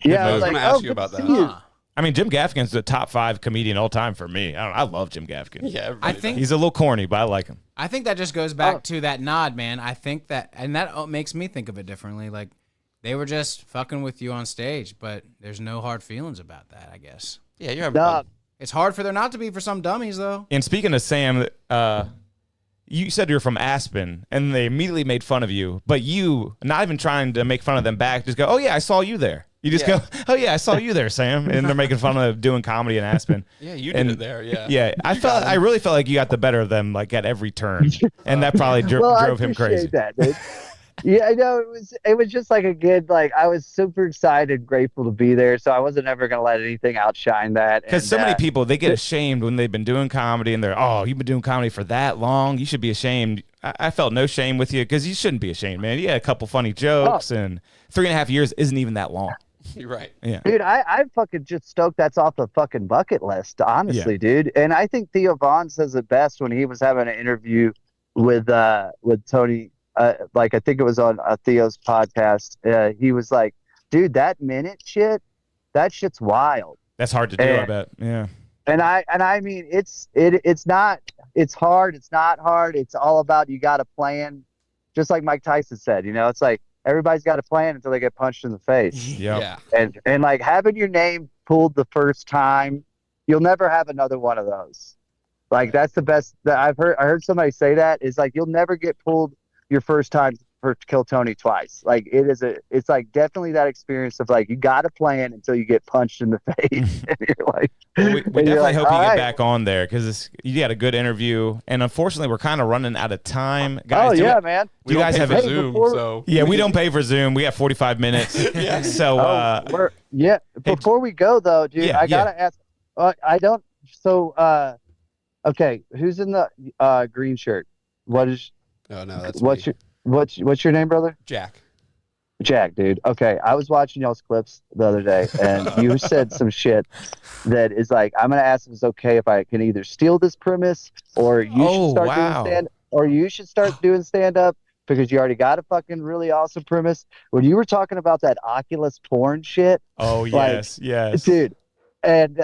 Yeah, I I was was like, gonna ask oh, you good about to that. see you. Huh. I mean, Jim Gaffigan's the top 5 comedian all time for me. I love Jim Gaffigan. Yeah, I everybody think He's a little corny, but I like him. I think that just goes back Oh. to that nod, man. I think that, and that makes me think of it differently. Like, they were just fucking with you on stage, but there's no hard feelings about that, I guess. Yeah, you're having No, fun. It's hard for there not to be for some dummies, though. And speaking of Sam, you said you're from Aspen, and they immediately made fun of you, but you, not even trying to make fun of them back, just go, oh, yeah, I saw you there. You just Yeah. go, oh, yeah, I saw you there, Sam. And they're making fun of doing comedy in Aspen. Yeah, you did And- it there. Yeah. Yeah, I really felt like you got the better of them, like at every turn, and that probably well, I drove him crazy. appreciate that, dude. Yeah, I know it was just like a good, like I was super excited, grateful to be there. So I wasn't ever gonna let anything outshine that. Because And, so many people, they get ashamed when they've been doing comedy, and they're, oh, you've been doing comedy for that long. You should be ashamed. I felt no shame with you because you shouldn't be ashamed, man. You had a couple funny jokes, and 3.5 years isn't even that long. You're right. Yeah. Dude, I fucking just stoked that's off the fucking bucket list, honestly, dude. And I think Theo Vaughn says it best when he was having an interview with Tony. Like I think it was on Theo's podcast. He was like, "Dude, that minute shit, that shit's wild." That's hard to do, I And- bet. Yeah. And I mean, it's not, it's hard. It's not hard. It's all about you got to plan, just like Mike Tyson said. It's like everybody's got a plan until they get punched in the face. Yep. Yeah. And like having your name pulled the first time, you'll never have another one of those. Like that's the best that I heard somebody say that is like you'll never get pulled your first time for Kill Tony twice. Like it's like definitely that experience of like you got to plan until you get punched in the face. And you're like, Well, we and definitely you're like, hope you "All get right." back on there because you had a good interview, and unfortunately, we're kind of running out of time, guys. Oh do yeah, you- man. Do you don't guys pay have for a Zoom, before- so Yeah, we don't pay for Zoom. We got 45 minutes. So, Before we go though, dude, Yeah, I gotta ask. I don't. So, okay, who's in the green shirt? What is? Oh no, that's What's me. your name, brother? Jack. Jack, dude. Okay, I was watching y'all's clips the other day, and you said some shit that is like, I'm gonna ask if it's okay if I can either steal this premise, or you Oh, should start wow. doing stand up because you already got a fucking really awesome premise. When you were talking about that Oculus porn shit, oh, yes, yes. dude, and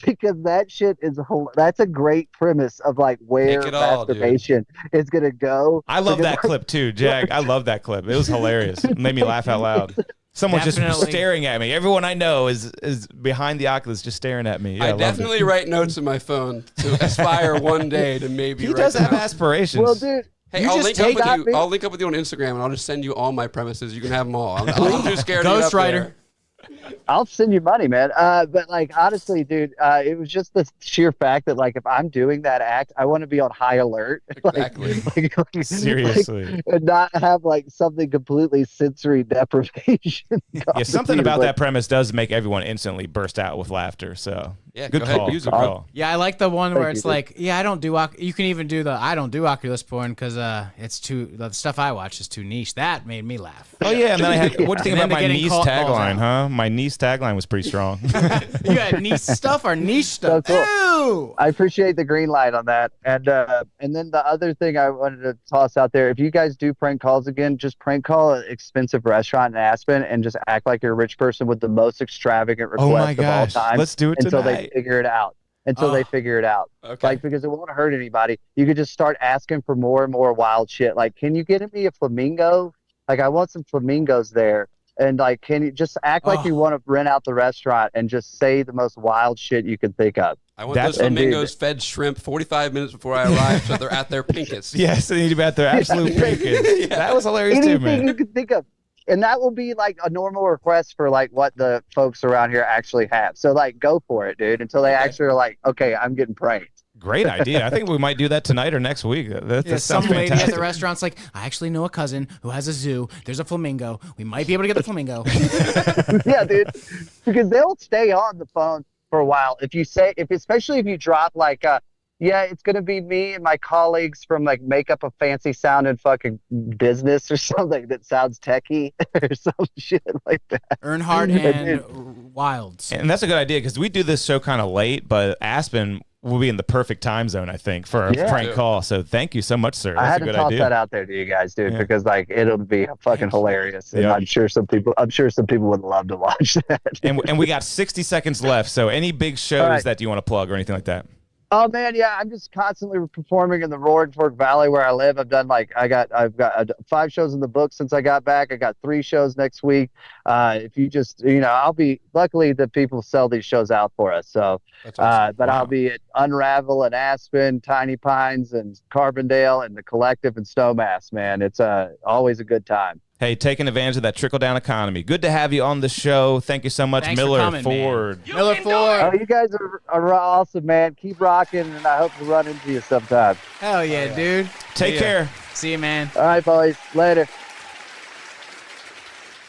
because that shit is that's a great premise of like where Take it all, dude. masturbation is gonna go. I love Because, that clip too, Jack. I love that clip. It was hilarious. It made me laugh out loud. Someone's just Definitely. staring at me. Everyone I know is behind the Oculus just staring at me. Yeah, I loved it. definitely write notes in my phone to aspire one day to maybe. He write does them have out. aspirations. Well, dude, Hey, You I'll just link up take with that you. big- I'll link up with you on Instagram, and I'll just send you all my premises. You can have them all. I'm too scared to get up Ghostwriter. there. I'll send you money, man. But like honestly, dude, it was just the sheer fact that like if I'm doing that act, I want to be on high alert. Exactly. Seriously. and not have like something completely sensory deprivation. Yeah, something about that premise does make everyone instantly burst out with laughter. So Yeah, good go ahead, call. use it. Good call. Yeah, I like the one where Thank it's you, like, yeah, I don't do. You can even do the I don't do Oculus porn because it's too the stuff I watch is too niche. That made me laugh. Oh yeah, and then I had. What do you think And then about my they're getting niece calls tagline? out. Huh? My niece tagline was pretty strong. You got niche stuff or niche stuff? So Ew. I appreciate the green light on that. And then the other thing I wanted to toss out there, if you guys do prank calls again, just prank call an expensive restaurant in Aspen and just act like you're a rich person with the most extravagant request Oh my of all gosh, time let's do it until they tonight. figure it out. Until they Oh. figure it out. Okay. Like, because it won't hurt anybody. You could just start asking for more and more wild shit. Like, can you get me a flamingo? Like, I want some flamingos there. And like, can you just act like Oh. you want to rent out the restaurant and just say the most wild shit you can think of? I want That's- those And dude- flamingos fed shrimp 45 minutes before I arrive, so they're at their pinkest. Yes, they need to be at their absolute pinkest. That was hilarious too, Anything man. you can think of. and that will be like a normal request for like what the folks around here actually have. So like, go for it, dude, until they actually are like, okay, I'm getting pranked. Great idea. I think we might do that tonight or next week. That Yeah, sounds some lady fantastic. at the restaurant's like, I actually know a cousin who has a zoo. There's a flamingo. We might be able to get the flamingo. Yeah, dude, because they'll stay on the phone for a while. If you say, especially if you drop like, yeah, it's gonna be me and my colleagues from like make up a fancy sounding fucking business or something that sounds techie or some shit like that. Earnhardt and Wilds. And that's a good idea because we do this show kind of late, but Aspen will be in the perfect time zone, I think, for a Yeah. prank call. So thank you so much, sir. I That's had a to good toss idea. that out there to you guys, dude, Yeah. because like it'll be fucking hilarious, and Yeah. I'm sure some people would love to watch that. And we got 60 seconds left. So any big shows All right. that you want to plug or anything like that? Oh man, yeah, I'm just constantly performing in the Roaring Fork Valley where I live. I've done like I've got 5 shows in the book since I got back. I got 3 shows next week. If you just I'll be luckily the people sell these shows out for us. So, That's awesome. but Wow. I'll be at Unravel and Aspen, Tiny Pines and Carbondale and the Collective and Snowmass. Man, it's always a good time. Hey, taking advantage of that trickle-down economy. Good to have you on the show. Thank you so much, Thanks for Miller coming, man. Ford. Miller Oh, Ford. you guys are awesome, man. Keep rocking, and I hope to run into you sometime. Hell yeah, dude. Take Yeah. care. See you, man. All right, boys. Later.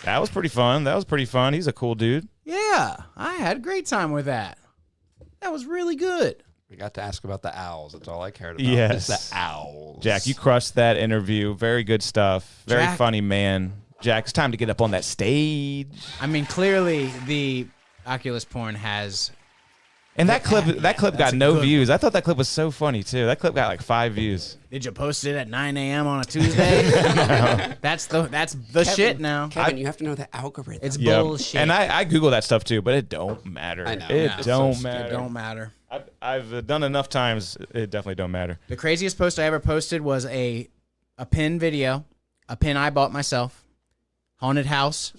That was pretty fun. He's a cool dude. Yeah, I had a great time with that. That was really good. We got to ask about the owls. That's all I cared about. Yes. Is the owls. Jack, you crushed that interview. Very good stuff. Very Jack- funny, man. Jack, it's time to get up on that stage. I mean, clearly the Oculus porn has. And that clip Yeah, got that's a no good views. I thought that clip was so funny too. That clip got like 5 views. Did you post it at 9 a.m. on a Tuesday? That's the shit now. Kevin, you have to know the algorithm. It's Yep. bullshit. And I Google that stuff too, but it don't matter. I know. It Yeah. don't It's so matter. It don't matter. I've done enough times. It definitely don't matter. The craziest post I ever posted was a pin video, a pin I bought myself, haunted house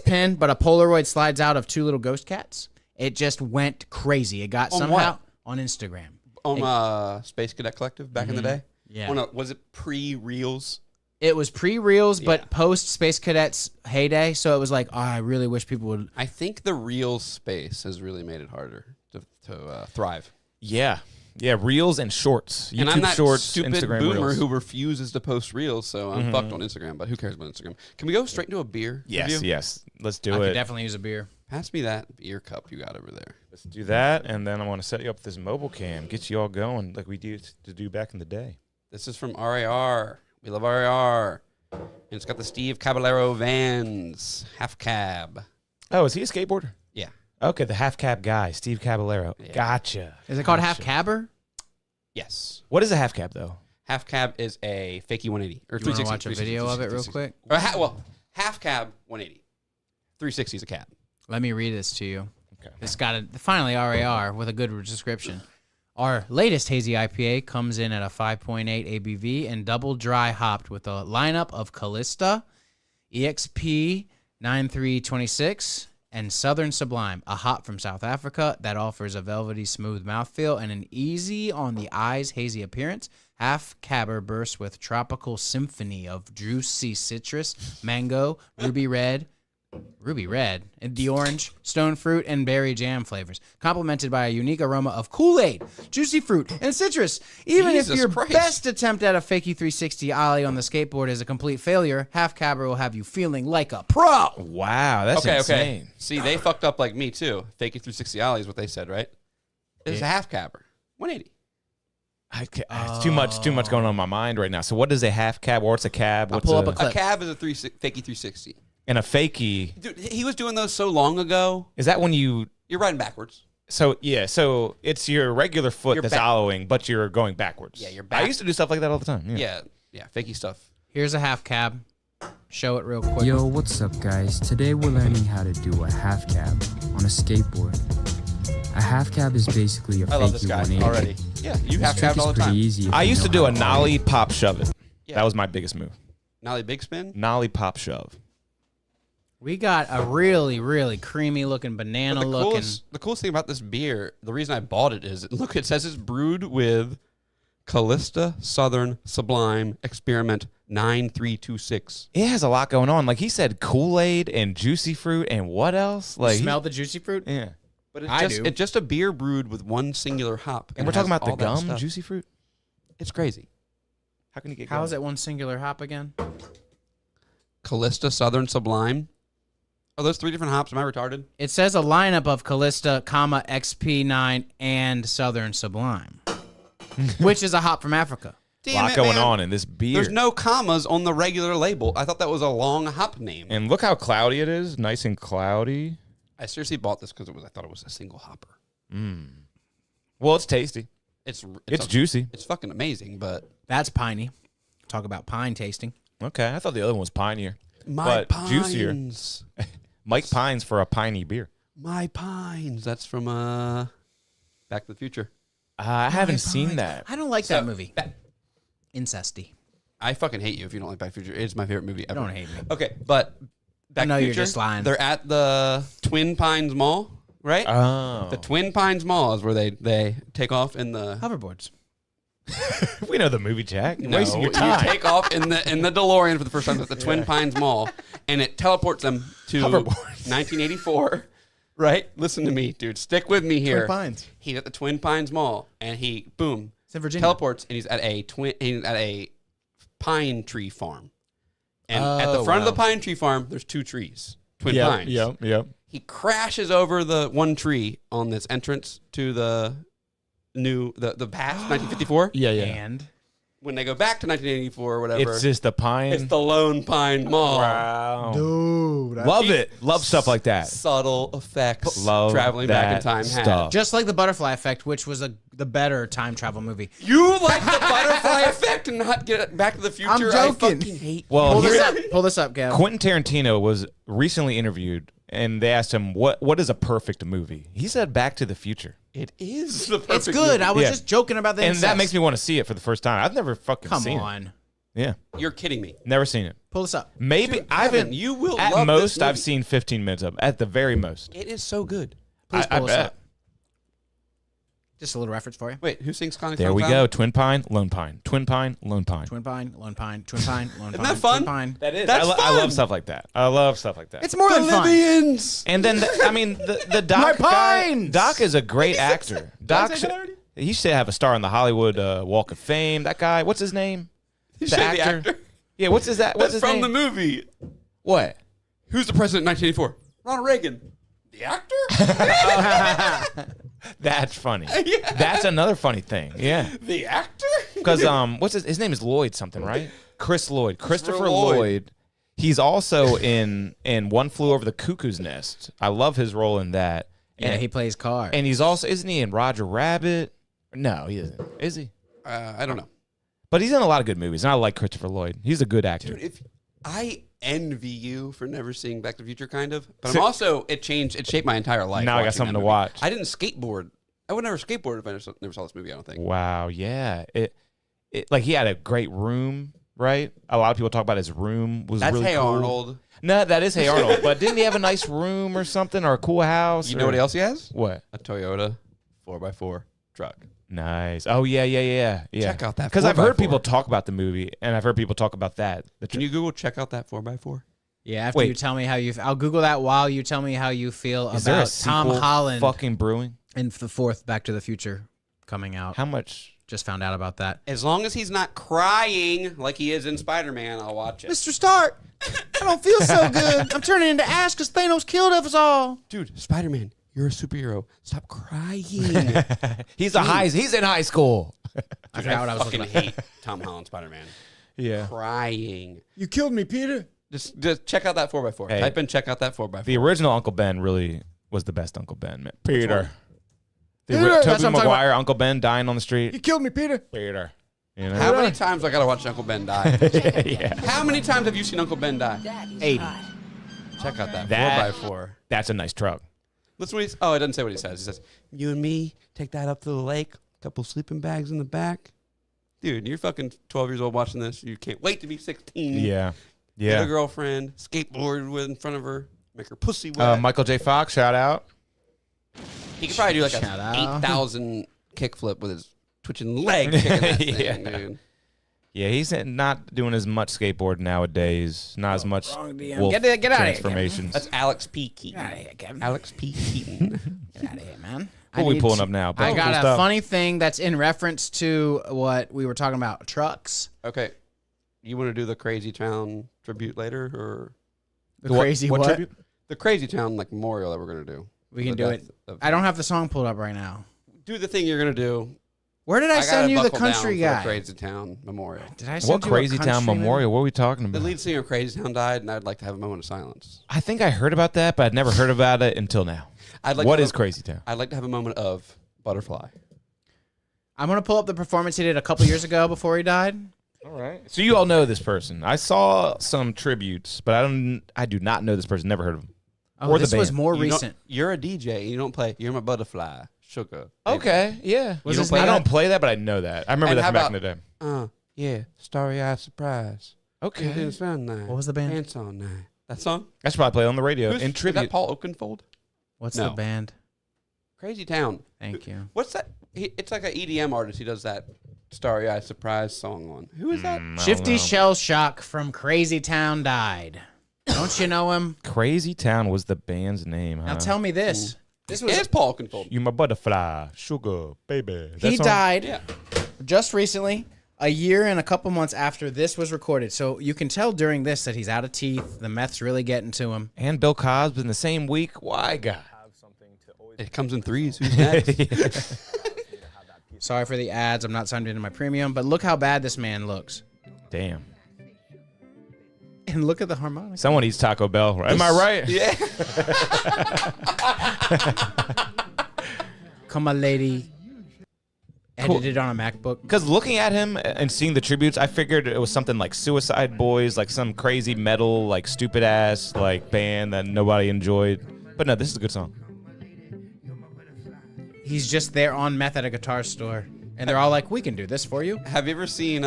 pin, but a Polaroid slides out of 2 little ghost cats. It just went crazy. It got On somehow what? on Instagram. On Space Cadet Collective back in the day? Yeah. Was it pre-reels? It was pre-reels, Yeah. but post Space Cadets heyday. So it was like, oh, I really wish people would. I think the reels space has really made it harder to thrive. Yeah. Yeah, reels and shorts. YouTube And I'm that shorts, stupid Instagram boomer reels. who refuses to post reels, so I'm fucked on Instagram. But who cares about Instagram? Can we go straight into a beer Yes, review? yes. Let's do I could it. definitely use a beer. Pass me that beer cup you got over there. Let's do that, and then I want to set you up with this mobile cam, get you all going like we used to do back in the day. This is from RAR. We love RAR. And it's got the Steve Caballero Vans half cab. Oh, is he a skateboarder? Yeah. Okay, the half cab guy, Steve Caballero. Yeah. Gotcha. Is it called half cabber? Yes. What is a half cab though? Half cab is a fakie 180 or You want 360. to watch a video of it real quick? Or half cab 180. 360 is a cab. Let me read this to you. Okay. This got finally RAR with a good description. Our latest hazy IPA comes in at a 5.8 ABV and double dry hopped with a lineup of Callista, EXP 9326, and Southern Sublime, a hop from South Africa that offers a velvety smooth mouthfeel and an easy on the eyes hazy appearance. Half Cabber bursts with tropical symphony of juicy citrus, mango, ruby red, and the orange, stone fruit, and berry jam flavors, complemented by a unique aroma of Kool-Aid, juicy fruit, and citrus. Even if Jesus your Christ. best attempt at a fakie 360 ollie on the skateboard is a complete failure, Half Cabber will have you feeling like a pro. Wow, that's Okay. insane. See, they fucked up like me too. Fakie 360 alley is what they said, right? It's a half cabber. 180. It's too much going on in my mind right now. So what is a half cab or what's a cab? What's pull up a A clip. cab is a fakie 360. and a fakie? Dude, he was doing those so long ago. Is that when you You're riding backwards. so it's your regular foot You're that's back- oloing, but you're going backwards. Yeah, you're I back- used to do stuff like that all the time. Yeah, fakie stuff. Here's a half cab. Show it real quick. Yo, what's up guys? Today we're learning how to do a half cab on a skateboard. A half cab is basically a I love this fakie guy 180. already. Yeah, you This half trick cabbed is all the pretty time. easy if I you used to know do a how nollie pop shove it. Yeah. That was my biggest move. Nollie big spin. Nollie pop shove. We got a really, really creamy looking banana The looking. coolest thing about this beer, the reason I bought it is, look, it says it's brewed with Callista Southern Sublime Experiment 9326. It has a lot going on. Like he said, Kool-Aid and juicy fruit and what else? Like Smell the juicy fruit? yeah. But I it's just a beer brewed with one singular hop. And it we're talking has about the all that gum, stuff. juicy fruit. It's crazy. How can you get? How is it one singular hop again? Callista Southern Sublime. Are those 3 different hops? Am I retarded? It says a lineup of Callista, XP9, and Southern Sublime, which is a hop from Africa. A lot going on in this beer. There's no commas on the regular label. I thought that was a long hop name. And look how cloudy it is. Nice and cloudy. I seriously bought this because I thought it was a single hopper. Well, it's tasty. It's juicy. It's fucking amazing, but That's piney. Talk about pine tasting. Okay, I thought the other one was pinier. my But juicier. pines. Mike Pines for a piney beer. My pines. That's from Back to the Future. I haven't seen that. I don't like that movie. Incesty. I fucking hate you if you don't like Back to the Future. It's my favorite movie ever. Don't hate me. Okay, but Back know to the you're Future, just lying. They're at the Twin Pines Mall, right? Oh, The Twin Pines Mall is where they take off in the. Hoverboards. we know the movie, Jack. You're No, wasting your you time. take off in the DeLorean for the first time at the Twin Pines Mall, and it teleports them to Hoverboards. 1984. Right? Listen to me, dude. Stick with me here. Twin Pines. He's at the Twin Pines Mall, and he boom It's in Virginia. teleports, and he's at a pine tree farm. And at the Oh, front of wow. the pine tree farm, there's 2 trees, twin Yep, pines. yep. He crashes over the one tree on this entrance to the past 1954. Yeah. And When they go back to 1984 or whatever, It's just a pine. it's the Lone Pine Mall. Wow. dude, Love it. Love stuff like that. Subtle effects Love traveling back in that time stuff. had. just like the Butterfly Effect, which was the better time travel movie. You like the butterfly effect and not get Back to the Future? I'm joking. I fucking hate. Well, Pull here- this up. Pull this up, Gav. Quentin Tarantino was recently interviewed, and they asked him what is a perfect movie. He said Back to the Future, It is the perfect It's good. movie. I was Yeah. just joking about the and incest. that makes me want to see it for the first time. I've never fucking Come seen it. on. Yeah, You're kidding me. never seen it. Pull this up. Maybe Dude, I haven't. Kevin, you will at love this most, I've movie. seen 15 minutes of. At the very most, It is so good. Please I pull this bet. up. Just a little reference for you. Wait, who sings Connie? there we go. Twin Pine, Lone Pine. Twin Pine, Lone Pine. Twin Pine, Lone Pine, Twin Pine, Lone Pine. that fun? Twin Pine. That is. That's I fun. love stuff like that. I love stuff like that. It's more than fun. Libyans. And then, the Doc My guy, pines! Doc is a great actor. Doc, say that already? he should have a star on the Hollywood Walk of Fame. That guy, what's his name? You say the actor? Yeah, what's his That's his from name? the movie. What? Who's the president in 1984? Ronald Reagan. The actor? That's funny. Yeah. That's another funny thing. Yeah, The actor? because what's his name is Lloyd something, right? Chris Lloyd, Christopher Lloyd. Lloyd. He's also in One Flew Over the Cuckoo's Nest. I love his role in that. Yeah, And, he plays car. and he's also isn't he in Roger Rabbit? No, he isn't. Is he? I don't know. But he's in a lot of good movies, and I like Christopher Lloyd. He's a good actor. Dude, if I envy you for never seeing Back to the Future, kind of. But I'm also, it shaped my entire life. Now I got watching something that to movie. watch. I didn't skateboard. I would never skateboard if I never saw this movie, I don't think. Wow, yeah. It like he had a great room, right? A lot of people talk about his room was That's really Hey cool. Arnold. No, that is Hey Arnold. But didn't he have a nice room or something, or a cool house? You know what else he has? What? A Toyota 4x4 truck. Nice. Oh yeah. Check out that because I've heard 4x4. people talk about the movie, and I've heard people talk about that. Can you Google check out that 4x4? yeah, after Wait. you tell me how you, I'll Google that while you tell me how you feel Is there a about Tom sequel Holland fucking brewing? and the fourth Back to the Future coming out. How much? Just found out about that. As long as he's not crying like he is in Spider-Man, I'll watch it. Mr. Stark, I don't feel so good. I'm turning into ash because Thanos killed us all. Dude, Spider-Man, you're a superhero. Stop crying. He's in high school. I forgot what I was looking fucking at. hate Tom Holland Spider-Man. Yeah. Crying. You killed me, Peter. Just check out that 4x4. Hey. Type in check out that 4x4. The original Uncle Ben really was the best Uncle Ben. Man. Peter. Peter, that's what Tobey I'm talking Maguire, Uncle Ben dying on the street. You killed me, Peter. Peter. You know? How many times I gotta watch Uncle Ben die? yeah. How many times have you seen Uncle Ben die? 80. Check out that That- 4x4. That's a nice truck. Listen what he's. Oh, it doesn't say what he says. He says, "You and me take that up to the lake. Couple sleeping bags in the back." Dude, you're fucking 12 years old watching this. You can't wait to be 16. Yeah. Get a Yeah. girlfriend, skateboard with in front of her, make her pussy wet. Michael J. Fox, shout out. He could probably do like Shout a out. 8,000 kickflip with his twitching leg kicking that thing, Yeah. dude. Yeah, he's not doing as much skateboard nowadays. Not as much wolf Get outta here, Kevin. transformations. That's Alex P. Keaton. Get out of here, Kevin. Alex P. Keaton. Get out of here, man. What are we pulling up now? I Cool got a stuff. funny thing that's in reference to what we were talking about, trucks. Okay. You want to do the Crazy Town tribute later, or The crazy what? tribute? the Crazy Town like memorial that we're gonna do? We can The do death it. of- I don't have the song pulled up right now. do the thing you're gonna do. Where did I gotta send you the buckle down country for the guy? Crazy Town memorial. Did I send What you a Crazy Town country Memorial? What are we talking The about? lead singer of Crazy Town died, and I'd like to have a moment of silence. I think I heard about that, but I'd never heard about it until now. I'd like What to is have- Crazy Town? I'd like to have a moment of Butterfly. I'm gonna pull up the performance he did a couple years ago before he died. All right. So you all know this person. I saw some tributes, but I do not know this person. Never heard of him. Oh, Or the this was band. more You don't- recent. You're a DJ. And you don't play. You're my butterfly, sugar. Okay, yeah. Was You his don't play, I name- don't play that, but I know that. I remember And that how from back in about- the day. Yeah, starry-eyed surprise. Okay. What was the band? Dance all night. That song? I should probably play it on the radio. Who's- In is that tribute. Paul Oakenfold? What's No. the band? Crazy Town. Thank you. What's that? It's like an EDM artist. He does that starry-eyed surprise song on. Who is that? I don't Shifty know. Shell Shock from Crazy Town died. Don't you know him? Crazy Town was the band's name, huh? Now tell me this. This was It's Paul Oakenfold. You my butterfly, sugar, baby. That he song? died Yeah. just recently, a year and a couple months after this was recorded. So you can tell during this that he's out of teeth. The meth's really getting to him. And Bill Cosby in the same week. Why, God? It comes in threes. Who's next? Sorry for the ads. I'm not signed into my premium, but look how bad this man looks. Damn. And look at the harmonics. Someone eats Taco Bell. Right? Am I right? yeah. Come on, lady. Cool. Edited on a MacBook. Because looking at him and seeing the tributes, I figured it was something like Suicide Boys, like some crazy metal, like stupid ass, like band that nobody enjoyed. But no, this is a good song. He's just there on meth at a guitar store. And they're all like, we can do this for you. Have you ever seen?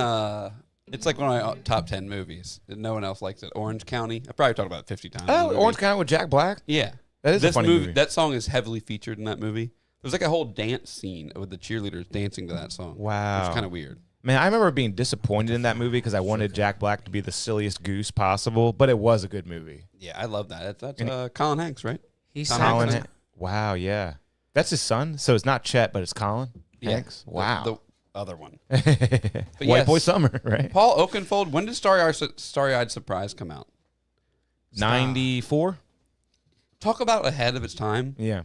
It's like one of my top 10 movies. No one else likes it. Orange County. I probably talked about it 50 times. in the Oh, movie. Orange County with Jack Black. Yeah, That is a this funny movie. That song is heavily featured in that movie. There's like a whole dance scene with the cheerleaders dancing to that song. Wow. It's kind of weird. Man, I remember being disappointed in that movie because I wanted Jack Black to be the silliest goose possible, but it was a good movie. Yeah, I love that. That's Colin Hanks, right? He's Tom Colin, Hanks. wow, yeah, that's his son. So it's not Chet, but it's Colin Hanks. The- Wow, The other one. White yes. Boy Summer, right? Paul Oakenfold. When did Starry-Eyed Surprise come out? 94. Talk about ahead of its time. Yeah.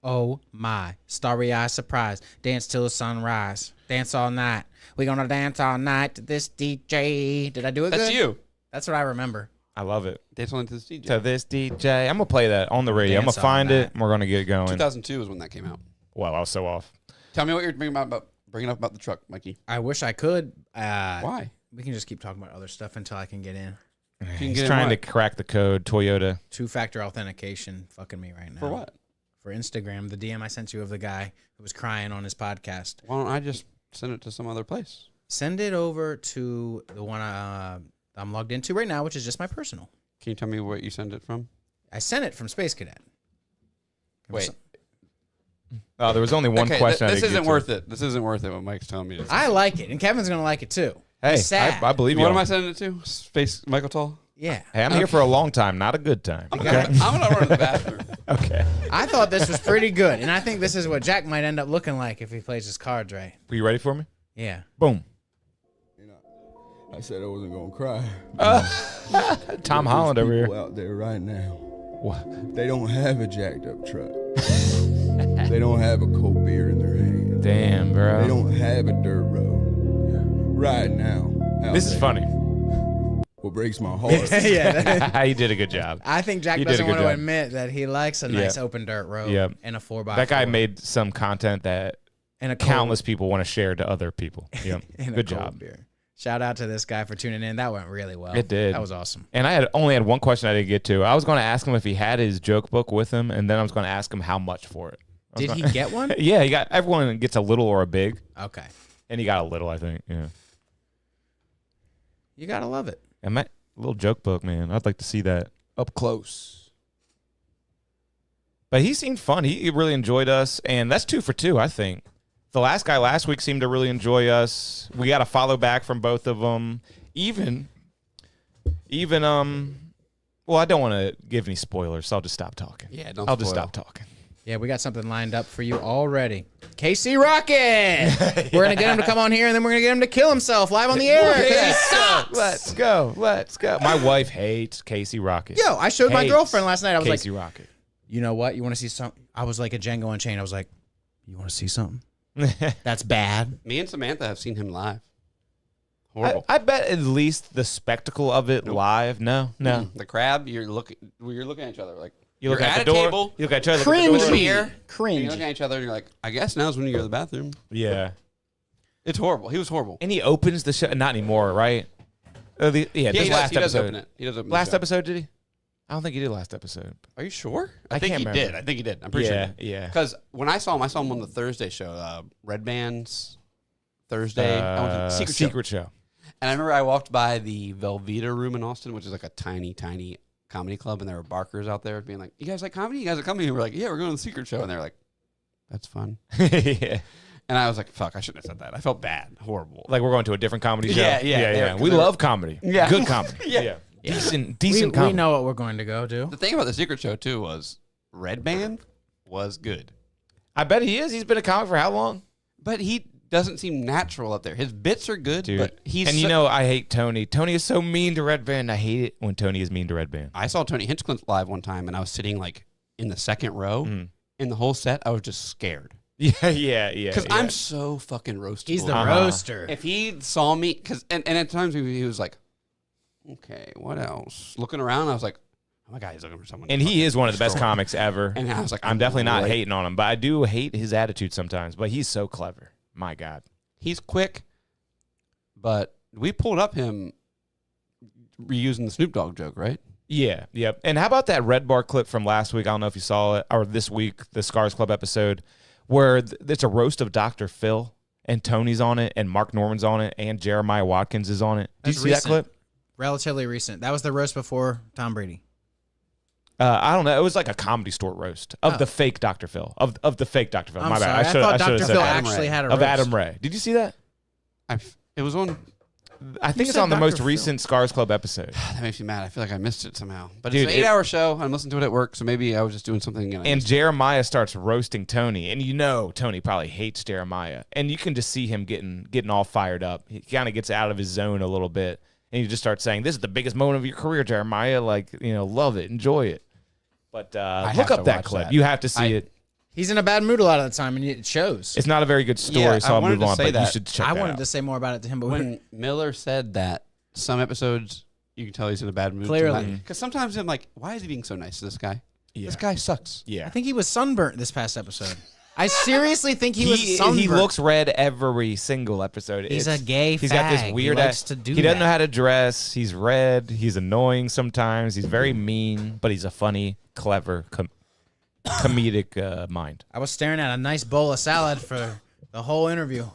Oh my, starry eye surprise. Dance till the sunrise. Dance all night. We gonna dance all night to this DJ. Did I do it That's good? you. That's what I remember. I love it. Dance only to this DJ. To this DJ, I'm gonna play that on the radio. I'm Dance gonna find all it. night. And we're gonna get going. 2002 is when that came out. Wow, I was so off. Tell me what you're bringing up about the truck, Mikey. I wish I could. Why? We can just keep talking about other stuff until I can get in. He's get in trying to what? crack the code. Toyota. 2-factor authentication fucking me right now. For what? For Instagram, the DM I sent you of the guy who was crying on his podcast. Why don't I just send it to some other place? Send it over to the one I'm logged into right now, which is just my personal. Can you tell me where you send it from? I sent it from Space Cadet. Wait. Oh, there was only one question. I This didn't isn't get to. worth it. This isn't worth it. What Mike's telling me. I like it, and Kevin's gonna like it too. Hey, He's sad. I believe you. What am I sending it to? Space Michael Tall. Yeah. Hey, I'm here for a long time, not a good time. I'm Okay. gonna run to the bathroom. Okay. I thought this was pretty good, and I think this is what Jack might end up looking like if he plays his cards right. Were you ready for me? Yeah. Boom. I said I wasn't gonna cry. Tom Holland over People here. out there right now, What? they don't have a jacked up truck. They don't have a cold beer in their hand. Damn, bro. They don't have a dirt road. Right now, out This is there, funny. What breaks my heart yeah. You did a good job. I think Jack You did a doesn't good want to job. admit that he likes a nice Yeah. open dirt road Yeah. and a 4x4. That guy made some content that and a cold- countless people want to share to other people. Yep. and a Good cold job. beer. Shout out to this guy for tuning in. That went really well. It did. That was awesome. And I only had one question I didn't get to. I was going to ask him if he had his joke book with him, and then I was going to ask him how much for it. I was Did he gonna- get one? Yeah, he got everyone gets a little or a big, Okay. and he got a little, I think. Yeah. You gotta love it. And my little joke book, man. I'd like to see that up close. But he seemed fun. He really enjoyed us, and that's 2 for 2, I think. The last guy last week seemed to really enjoy us. We got a follow back from both of them. Even, well, I don't want to give any spoilers, so I'll just stop talking. Yeah, don't I'll just spoil. stop talking. Yeah, we got something lined up for you already. Casey Rocket! We're going to get him to come on here, and then we're going to get him to kill himself live on the air. 'Cause he sucks! Let's go. Let's go. My wife hates Casey Rocket. Yo, I showed my Hates girlfriend last night. I was Casey like, Rocket. you know what? You want to see something? I was like a Django Unchained. I was like, you want to see something? That's bad. Me and Samantha have seen him live. Horrible. I bet at least the spectacle of it live. No. The crab, you're looking at each other like You look you're at a the door. table. You look at each other. Cringe. Look at the door. Beer. You're Cringe. looking at each other and you're like, I guess now's when you go to the bathroom. Yeah. It's horrible. He was horrible. And he opens the show. Not anymore, right? This He last does episode. open it. He does open Last the show. episode, did he? I don't think he did last episode. Are you sure? I think can't he remember. did. I think he did. I'm pretty Yeah, sure. yeah. Because when I saw him on the Thursday show, Red Band's Thursday. I went to Secret Show. And I remember I walked by the Velveeta room in Austin, which is like a tiny, tiny comedy club, and there were barkers out there being like, "You guys like comedy? You guys like comedy?" And we're like, "Yeah, we're going to the Secret Show," and they're like, "That's fun." Yeah. And I was like, "Fuck, I shouldn't have said that. I felt bad, horrible." Like we're going to a different comedy show. Yeah. We love comedy. Yeah. Good comedy. Yeah. Decent We comedy. know what we're going to go do. The thing about the Secret Show too was Red Band was good, I bet he is. He's been a comic for how long? but he doesn't seem natural up there. His bits are good, Dude. but he's and you know, I hate Tony. Tony is so mean to Red Band. I hate it when Tony is mean to Red Band. I saw Tony Hinchcliffe live one time, and I was sitting like in the second row. Mm. In the whole set, I was just scared Yeah. because I'm so fucking roastable. He's the Uh-huh. roaster. If he saw me, because and at times he was like, "Okay, what else?" Looking around, I was like, "Oh my god, he's looking for someone." And to he is one of the best destroy. comics ever. And I was like, I'm definitely not right. hating on him, but I do hate his attitude sometimes. But he's so clever. My God. He's quick, but we pulled up him reusing the Snoop Dogg joke, right? Yeah, yep. And how about that Red Bar clip from last week? I don't know if you saw it, or this week, the Scars Club episode, where it's a roast of Dr. Phil, and Tony's on it, and Mark Norman's on it, and Jeremiah Watkins is on it. Did you That's see recent. that clip? Relatively recent. That was the roast before Tom Brady. I don't know. It was like a Comedy Store roast of the fake Dr. Phil. Of the fake Dr. Phil. I'm My bad. sorry. I thought should've Dr. said Phil that. actually had a Of roast. Adam Ray. Did you see that? It was on. I think it's said on the Dr. most Phil. recent Scars Club episode. That makes me mad. I feel like I missed it somehow. But Dude, it's an 8-hour show. I'm listening to it at work, so maybe I was just doing something. And Jeremiah starts roasting Tony, and you know Tony probably hates Jeremiah, and you can just see him getting all fired up. He kind of gets out of his zone a little bit, and he just starts saying, "This is the biggest moment of your career, Jeremiah. Like, love it, enjoy it." But have look to up that watch clip. that. You have to see it. He's in a bad mood a lot of the time, and it shows. It's not a very good story, Yeah, so I I'll wanted move to on. say But you that. should check I that wanted out. to say more about it to him, but when Miller said that some episodes you can tell he's in a bad mood. Clearly. Because sometimes I'm like, why is he being so nice to this guy? Yeah. This guy sucks. Yeah. I think he was sunburnt this past episode. I seriously think he was sunburnt. He looks red every single episode. He's a gay He's got this fag. He weird. likes to do He doesn't that. know how to dress. He's red. He's annoying sometimes. He's very mean, but he's a funny, clever, comedic mind. I was staring at a nice bowl of salad for the whole interview.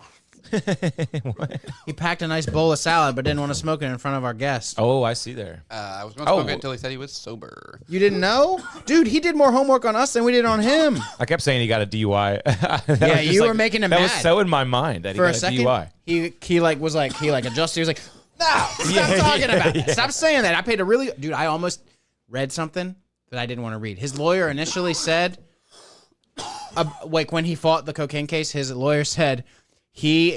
He packed a nice bowl of salad, but didn't want to smoke it in front of our guest. Oh, I see there. I was going to smoke it until he said he was sober. You didn't know? Dude, he did more homework on us than we did on him. I kept saying he got a DUI. Yeah, you were making him that was mad. so in my mind that For he a got second, DUI. he adjusted. He was like, no, stop talking about it. Stop saying that. I paid a really... Dude, I almost read something that I didn't want to read. His lawyer initially said... like when he fought the cocaine case, his lawyer said he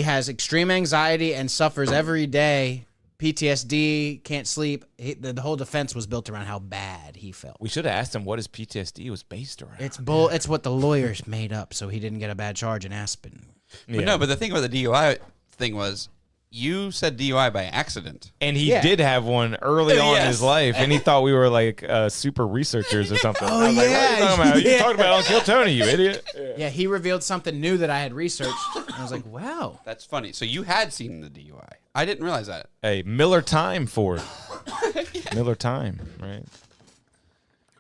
has extreme anxiety and suffers every day, PTSD, can't sleep. The whole defense was built around how bad he felt. We should have asked him what his PTSD was based around. It's what the lawyers made up so he didn't get a bad charge in Aspen. But no, but the thing about the DUI thing was you said DUI by accident. And he did have one early on in Yes. his life, and he thought we were like super researchers or something. Oh, I was like, yeah. what are you talking about? You Yeah. talking about on Kill Tony, you idiot. Yeah, he revealed something new that I had researched. I was like, wow. That's funny. So you had seen the DUI. I didn't realize that. Hey, Miller Time for it. Miller Time, right?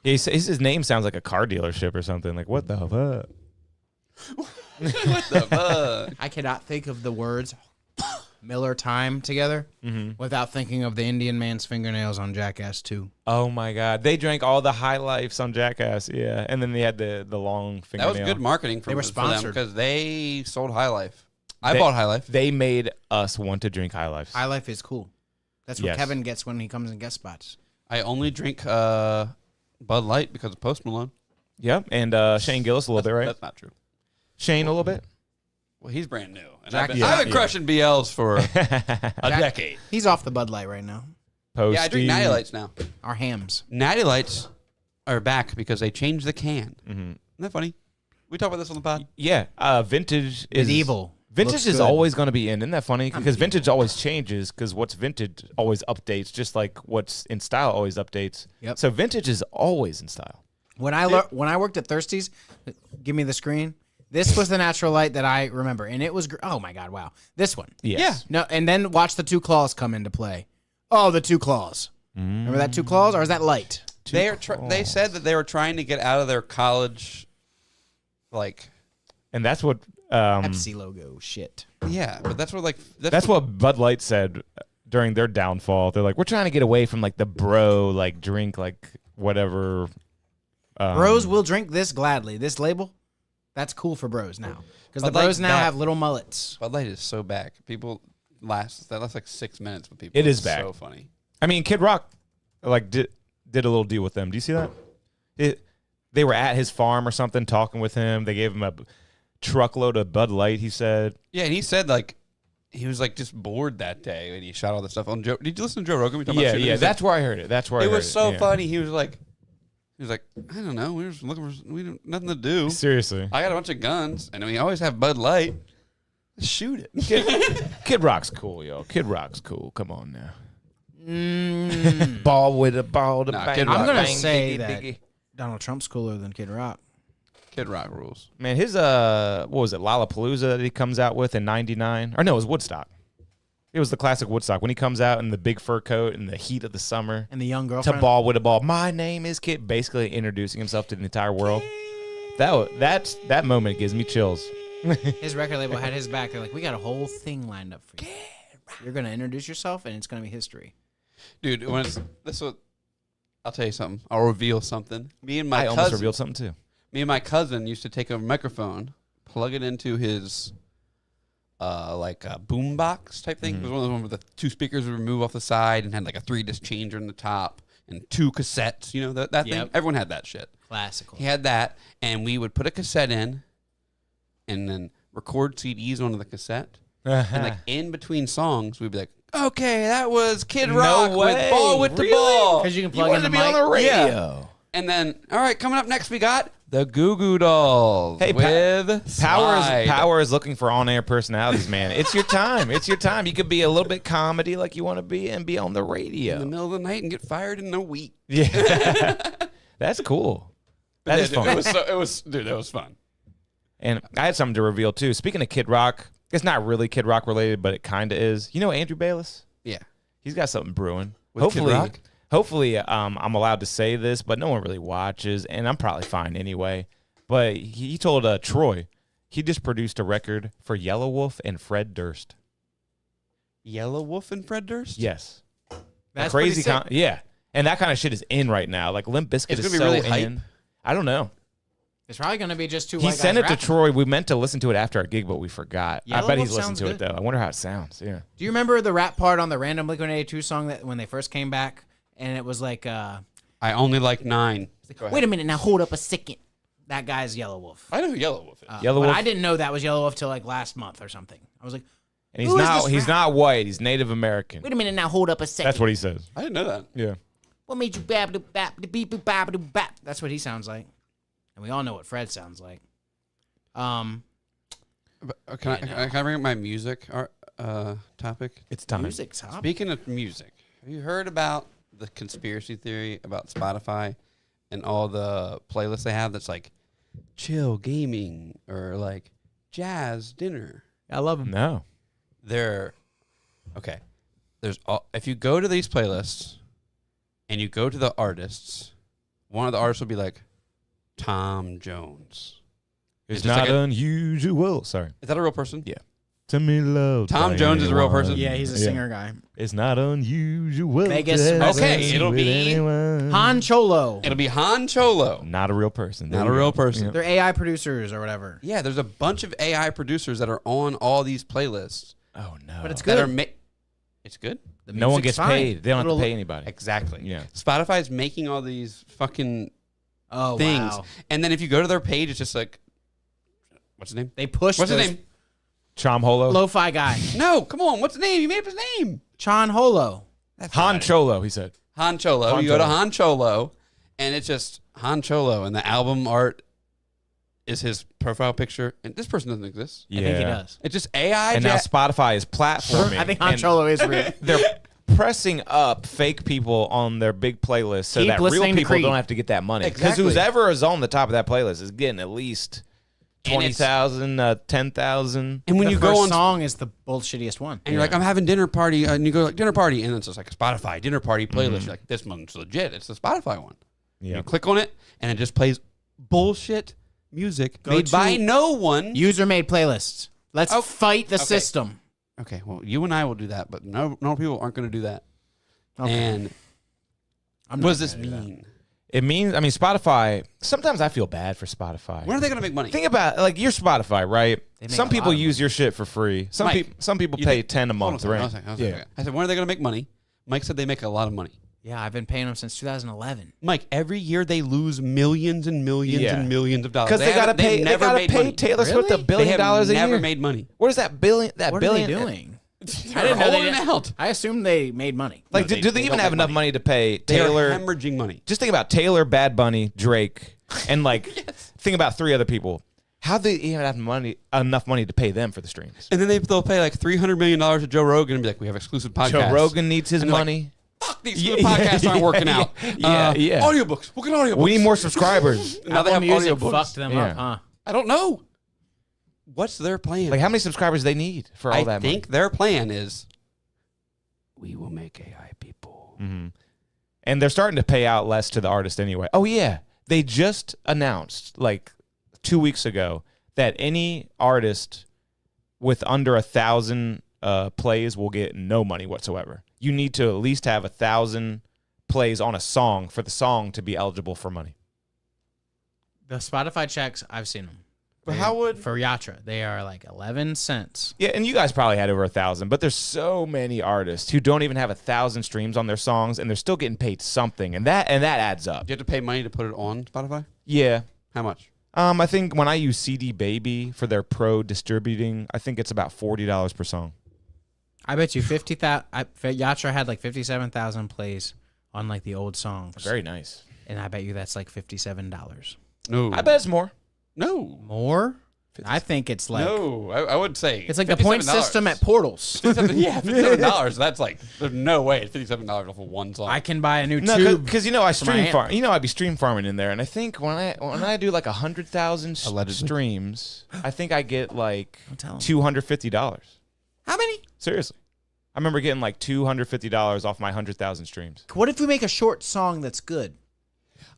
Yeah, his name sounds like a car dealership or something. Like, what the fuck? What the fuck? I cannot think of the words Miller time together Mm-hmm. without thinking of the Indian man's fingernails on Jackass 2. Oh my God, they drank all the High Lifes on Jackass, yeah, and then they had the long That fingernail. was good marketing They were for them sponsored. because they sold High Life. I bought High Life. They made us want to drink High Lifes. High Life is cool. That's what Yes. Kevin gets when he comes in guest spots. I only drink Bud Light because of Post Malone. Yep, and Shane Gillis a little bit, right? That's not true. Shane a little bit. Well, he's brand new. And Jack- I've yeah. been crushing BLs for a decade. He's off the Bud Light right now. Posty. Yeah, I drink Natty Lights now. Our hams. Natty Lights are back because they changed the can. Mm-hmm. Isn't that funny? We talk about this on the pod. Yeah, vintage is Medieval. Vintage Looks is good. always going to be in. Isn't that funny? Because vintage always changes. Because what's vintage always updates, just like what's in style always updates. Yep. So vintage is always in style. When I worked at Thirsties, give me the screen. This was the natural light that I remember, and it was oh my God, wow, this one. Yes. No, and then watch the 2 claws come into play. Oh, the 2 claws. Remember that 2 claws, or is that light? They said that they were trying to get out of their college, like, And that's what Pepsi logo shit. yeah, but that's what that's what Bud Light said during their downfall. They're like, we're trying to get away from like the bro like drink like whatever. Bros will drink this gladly. This label, that's cool for bros now, because the Bud Light bros now back. have little mullets. Bud Light is so back. People lasts like 6 minutes with people. It is It's back. So funny. I mean, Kid Rock like did a little deal with them. Do you see that? They were at his farm or something talking with him. They gave him a truckload of Bud Light, he said. Yeah, and he said like he was like just bored that day and he shot all this stuff on Joe. Did you listen to Joe Rogan? We talking about shit? He was That's where I heard it. That's where like, I it heard was so yeah. funny. He was like, I don't know. We were just looking for we don't nothing to do. Seriously. I got a bunch of guns and we always have Bud Light. Let's shoot it. Kid Rock's cool, yo. Kid Rock's cool. Come on now. Ball with a ball to Nah, bang. Kid I'm Rock. gonna bang, say diggy, that diggy. Donald Trump's cooler than Kid Rock. Kid Rock rules. Man, his what was it, Lollapalooza that he comes out with in '99? Or no, it was Woodstock. It was the classic Woodstock when he comes out in the big fur coat in the heat of the summer And the young to girlfriend. ball with a ball. My name is Kid, basically introducing himself to the entire world. That moment gives me chills. His record label had his back. They're like, we got a whole thing lined up for you. You're gonna introduce yourself, and it's gonna be history. Dude, when it's this what I'll tell you something. I'll reveal something. Me and my I almost cousin revealed something too. Me and my cousin used to take a microphone, plug it into his like a boom box type thing. It was one of those ones with the 2 speakers would remove off the side and had like a 3-disc changer in the top and 2 cassettes. You know that thing? Yep. Everyone had that shit. Classical. He had that, and we would put a cassette in and then record CDs onto the cassette. And like in between songs, we'd be like, okay, that was Kid Rock with Ball with the Ball. Because you can plug You in the wanted to be mic. on the radio. Yeah. And then, all right, coming up next, we got the Goo Goo Dolls Hey, with Slide. Power is looking for on-air personalities, man. It's your time. It's your time. You could be a little bit comedy like you want to be and be on the in the radio. middle of the night and get fired in a week. Yeah. That's cool. That is fun. It was that was fun. And I had something to reveal, too. Speaking of Kid Rock, it's not really Kid Rock related, but it kind of is. You know Andrew Bayless? Yeah. He's got something brewing. With Kid Rock? Hopefully, I'm allowed to say this, but no one really watches, and I'm probably fine anyway. But he told Troy he just produced a record for Yellow Wolf and Fred Durst. Yellow Wolf and Fred Durst? Yes. That's Crazy. pretty sick. Yeah. And that kind of shit is in right now. Like Limp Bizkit It's is gonna be so really hype? in. I don't know. It's probably gonna be just 2 He white sent guys it to rapping. Troy. We meant to listen to it after our gig, but we forgot. Yellow I bet Wolf he's listened sounds to it, good. though. I wonder how it sounds. Yeah. Do you remember the rap part on the random Blink-182 song that when they first came back, and it was like, I only like 9. Go ahead. wait a minute, now hold up a second. That guy's Yellow Wolf. I know who Yellow Wolf is. Yellow but Wolf. I didn't know that was Yellow Wolf till like last month or something. I was like, And Who is this he's rap- not white. He's Native American. wait a minute, now hold up a second. That's what he says. I didn't know that. Yeah. What made you bap bap beep bap bap? That's what he sounds like, and we all know what Fred sounds like. But, can I bring up my music topic? It's time. Music top. Speaking of music, have you heard about the conspiracy theory about Spotify and all the playlists they have that's like chill gaming or like jazz dinner? I love him. No. They're okay. There's if you go to these playlists and you go to the artists, one of the artists will be like Tom Jones. It's just not like unusual. Sorry. Is that a real person? Yeah. Send me love. Tom Jones is a real person? Yeah, he's a singer guy. It's not unusual. Vegas to have Okay, sex it'll with be anyone. Han Cholo. It'll be Han Cholo. Not a real person. Not a real person. They're AI producers or whatever. Yeah, there's a bunch of AI producers that are on all these playlists. Oh no. But it's That good. are it's good? The No one music's gets fine. paid. They don't have Little- to pay anybody. Exactly. Yeah. Spotify's making all these fucking Oh, things. wow. And then if you go to their page, it's just like, what's his name? They pushed What's his those name? Chom Holo. lo-fi guy. No, come on. What's his name? You made up his name. Chan Holo. That's Han not it. Cholo, he said. Han Cholo. Han You go to Cholo. Han Cholo, and it's just Han Cholo, and the album art is his profile picture. And this person doesn't exist. Yeah. I think he does. It's just AI. And now Spotify is platforming. I think Han and Cholo is real. They're pressing up fake people on their big playlist so Keep that real listening to people Creed. don't have to get that money. Because Exactly. whoever is on the top of that playlist is getting at least And it's- 20,000, 10,000. And when the you first go on song is the bullshittiest one. and you're like, I'm having dinner party, and you go like dinner party, and it's just like a Spotify dinner party playlist. You're like, this one's legit. It's the Spotify one. Yeah. You click on it, and it just plays bullshit music Go made to- by no one. User-made playlists. Let's Oh, fight the okay. system. Okay, well, you and I will do that, but no people aren't going to do that. Okay. And I'm what not does this gonna do that. mean? It means, Spotify, sometimes I feel bad for Spotify. When are they going to make money? Think about, like, your Spotify, right? They make Some a people lot of use your shit for free. Some Mike, people you pay think- 10 a Hold on month, a second, right? hold on a second, hold on a second. I said, when are they going to make money? Mike said they make a lot of money. Yeah, I've been paying them since 2011. Mike, every year they lose millions and millions Yeah. and millions of dollars. Because they gotta pay. They never gotta made pay money. Taylor Swift Really? $1 billion They have a never year. made money. What is that billion? That What billion? are they doing? I They're didn't know they holding didn't. out. I assumed they made money. Like, No, do they they even don't have make enough money to pay They Taylor? are hemorrhaging money. Just think about Taylor, Bad Bunny, Drake, and like think about 3 other people. How do they even have enough money to pay them for the streams? And then they'll pay like $300 million to Joe Rogan and be like, we have exclusive podcasts. Joe Rogan needs his And they're like, money. Fuck, these podcasts aren't working out. Yeah. Audiobooks. We'll get audiobooks. We need more subscribers. Now they have Apple Music audiobooks. fucked them Yeah. up, huh? I don't know. What's their plan? Like, how many subscribers do they need for all I that think their plan is we will make AI people. money? Mm-hmm. And they're starting to pay out less to the artist anyway. Oh yeah, they just announced like 2 weeks ago that any artist with under 1,000 plays will get no money whatsoever. You need to at least have 1,000 plays on a song for the song to be eligible for money. The Spotify checks, I've seen them. But how would For Yatra, they are like 11 cents. Yeah, and you guys probably had over 1,000, but there's so many artists who don't even have 1,000 streams on their songs, and they're still getting paid something, and that adds up. do you have to pay money to put it on Spotify? Yeah. How much? I think when I use CD Baby for their pro distributing, I think it's about $40 per song. I bet you 50,000. Yatra had like 57,000 plays on like the old songs. Very nice. And I bet you that's like $57. No. I bet it's more. No. More? I think it's like No. I would say it's like the point $57. system at Portals. Yeah, $57. That's like there's no way it's $57 off of one song. I can buy a new No, tube. because I for my stream amp. farm. I'd be stream farming in there, and I think when I do like 100,000 Allegedly. streams, I think I get like Don't tell 'em. $250. How many? Seriously, I remember getting like $250 off my 100,000 streams. What if we make a short song that's good?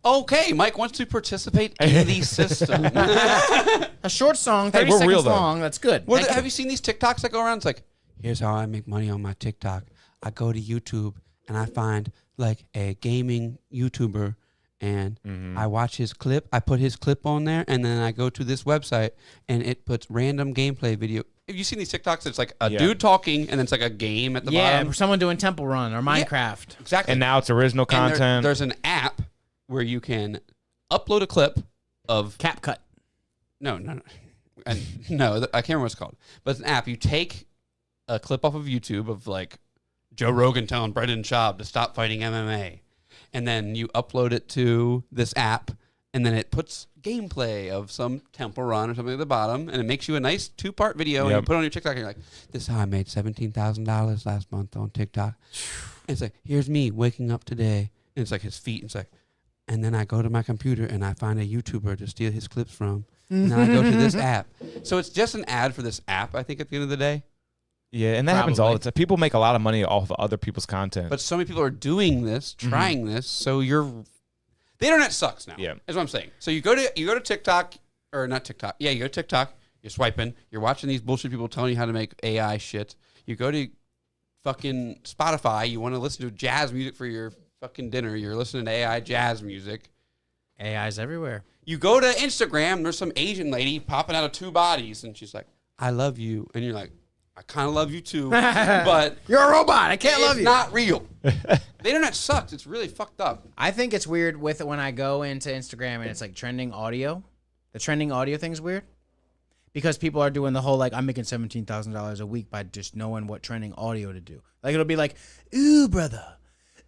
Okay, Mike wants to participate in the system. A short song, Hey, 30 we're seconds real, though. long, that's good. Well, have you seen these TikToks that go around? It's like, here's how I make money on my TikTok. I go to YouTube and I find like a gaming YouTuber and I watch his clip. I put his clip on there and then I go to this website and it puts random gameplay video. Have you seen these TikToks? It's like a Yeah. dude talking and then it's like a game at the yeah, bottom. someone doing Temple Run or Minecraft. Exactly. And now it's original And content. there's an app where you can upload a clip of CapCut. No. And no, I can't remember what it's called. But it's an app. You take a clip off of YouTube of like Joe Rogan telling Brendan Schaub to stop fighting MMA. And then you upload it to this app. And then it puts gameplay of some temple run or something at the bottom. And it makes you a nice 2-part video. And you Yep. put it on your TikTok. And you're like, this is how I made $17,000 last month on TikTok. And it's like, here's me waking up today. And it's like his feet. And it's like, and then I go to my computer and I find a YouTuber to steal his clips from. And then I go to this app. So it's just an ad for this app, I think, at the end of the day. yeah, and that happens all Probably. the time. People make a lot of money off of other people's content. But so many people are doing this, trying this. So the internet sucks now. Yeah. Is what I'm saying. So you go to TikTok, or not TikTok. Yeah, you go to TikTok. You're swiping. You're watching these bullshit people telling you how to make AI shit. You go to fucking Spotify. You want to listen to jazz music for your fucking dinner. You're listening to AI jazz music. AI's everywhere. You go to Instagram. There's some Asian lady popping out of 2 bodies, and she's like, "I love you," and you're like, "I kind of love you too," but You're a robot. I can't love it's you. not real. The internet sucks. It's really fucked up. I think it's weird with when I go into Instagram and it's like trending audio. The trending audio thing's weird because people are doing the whole like I'm making $17,000 a week by just knowing what trending audio to do. Like it'll be like, "Ooh, brother,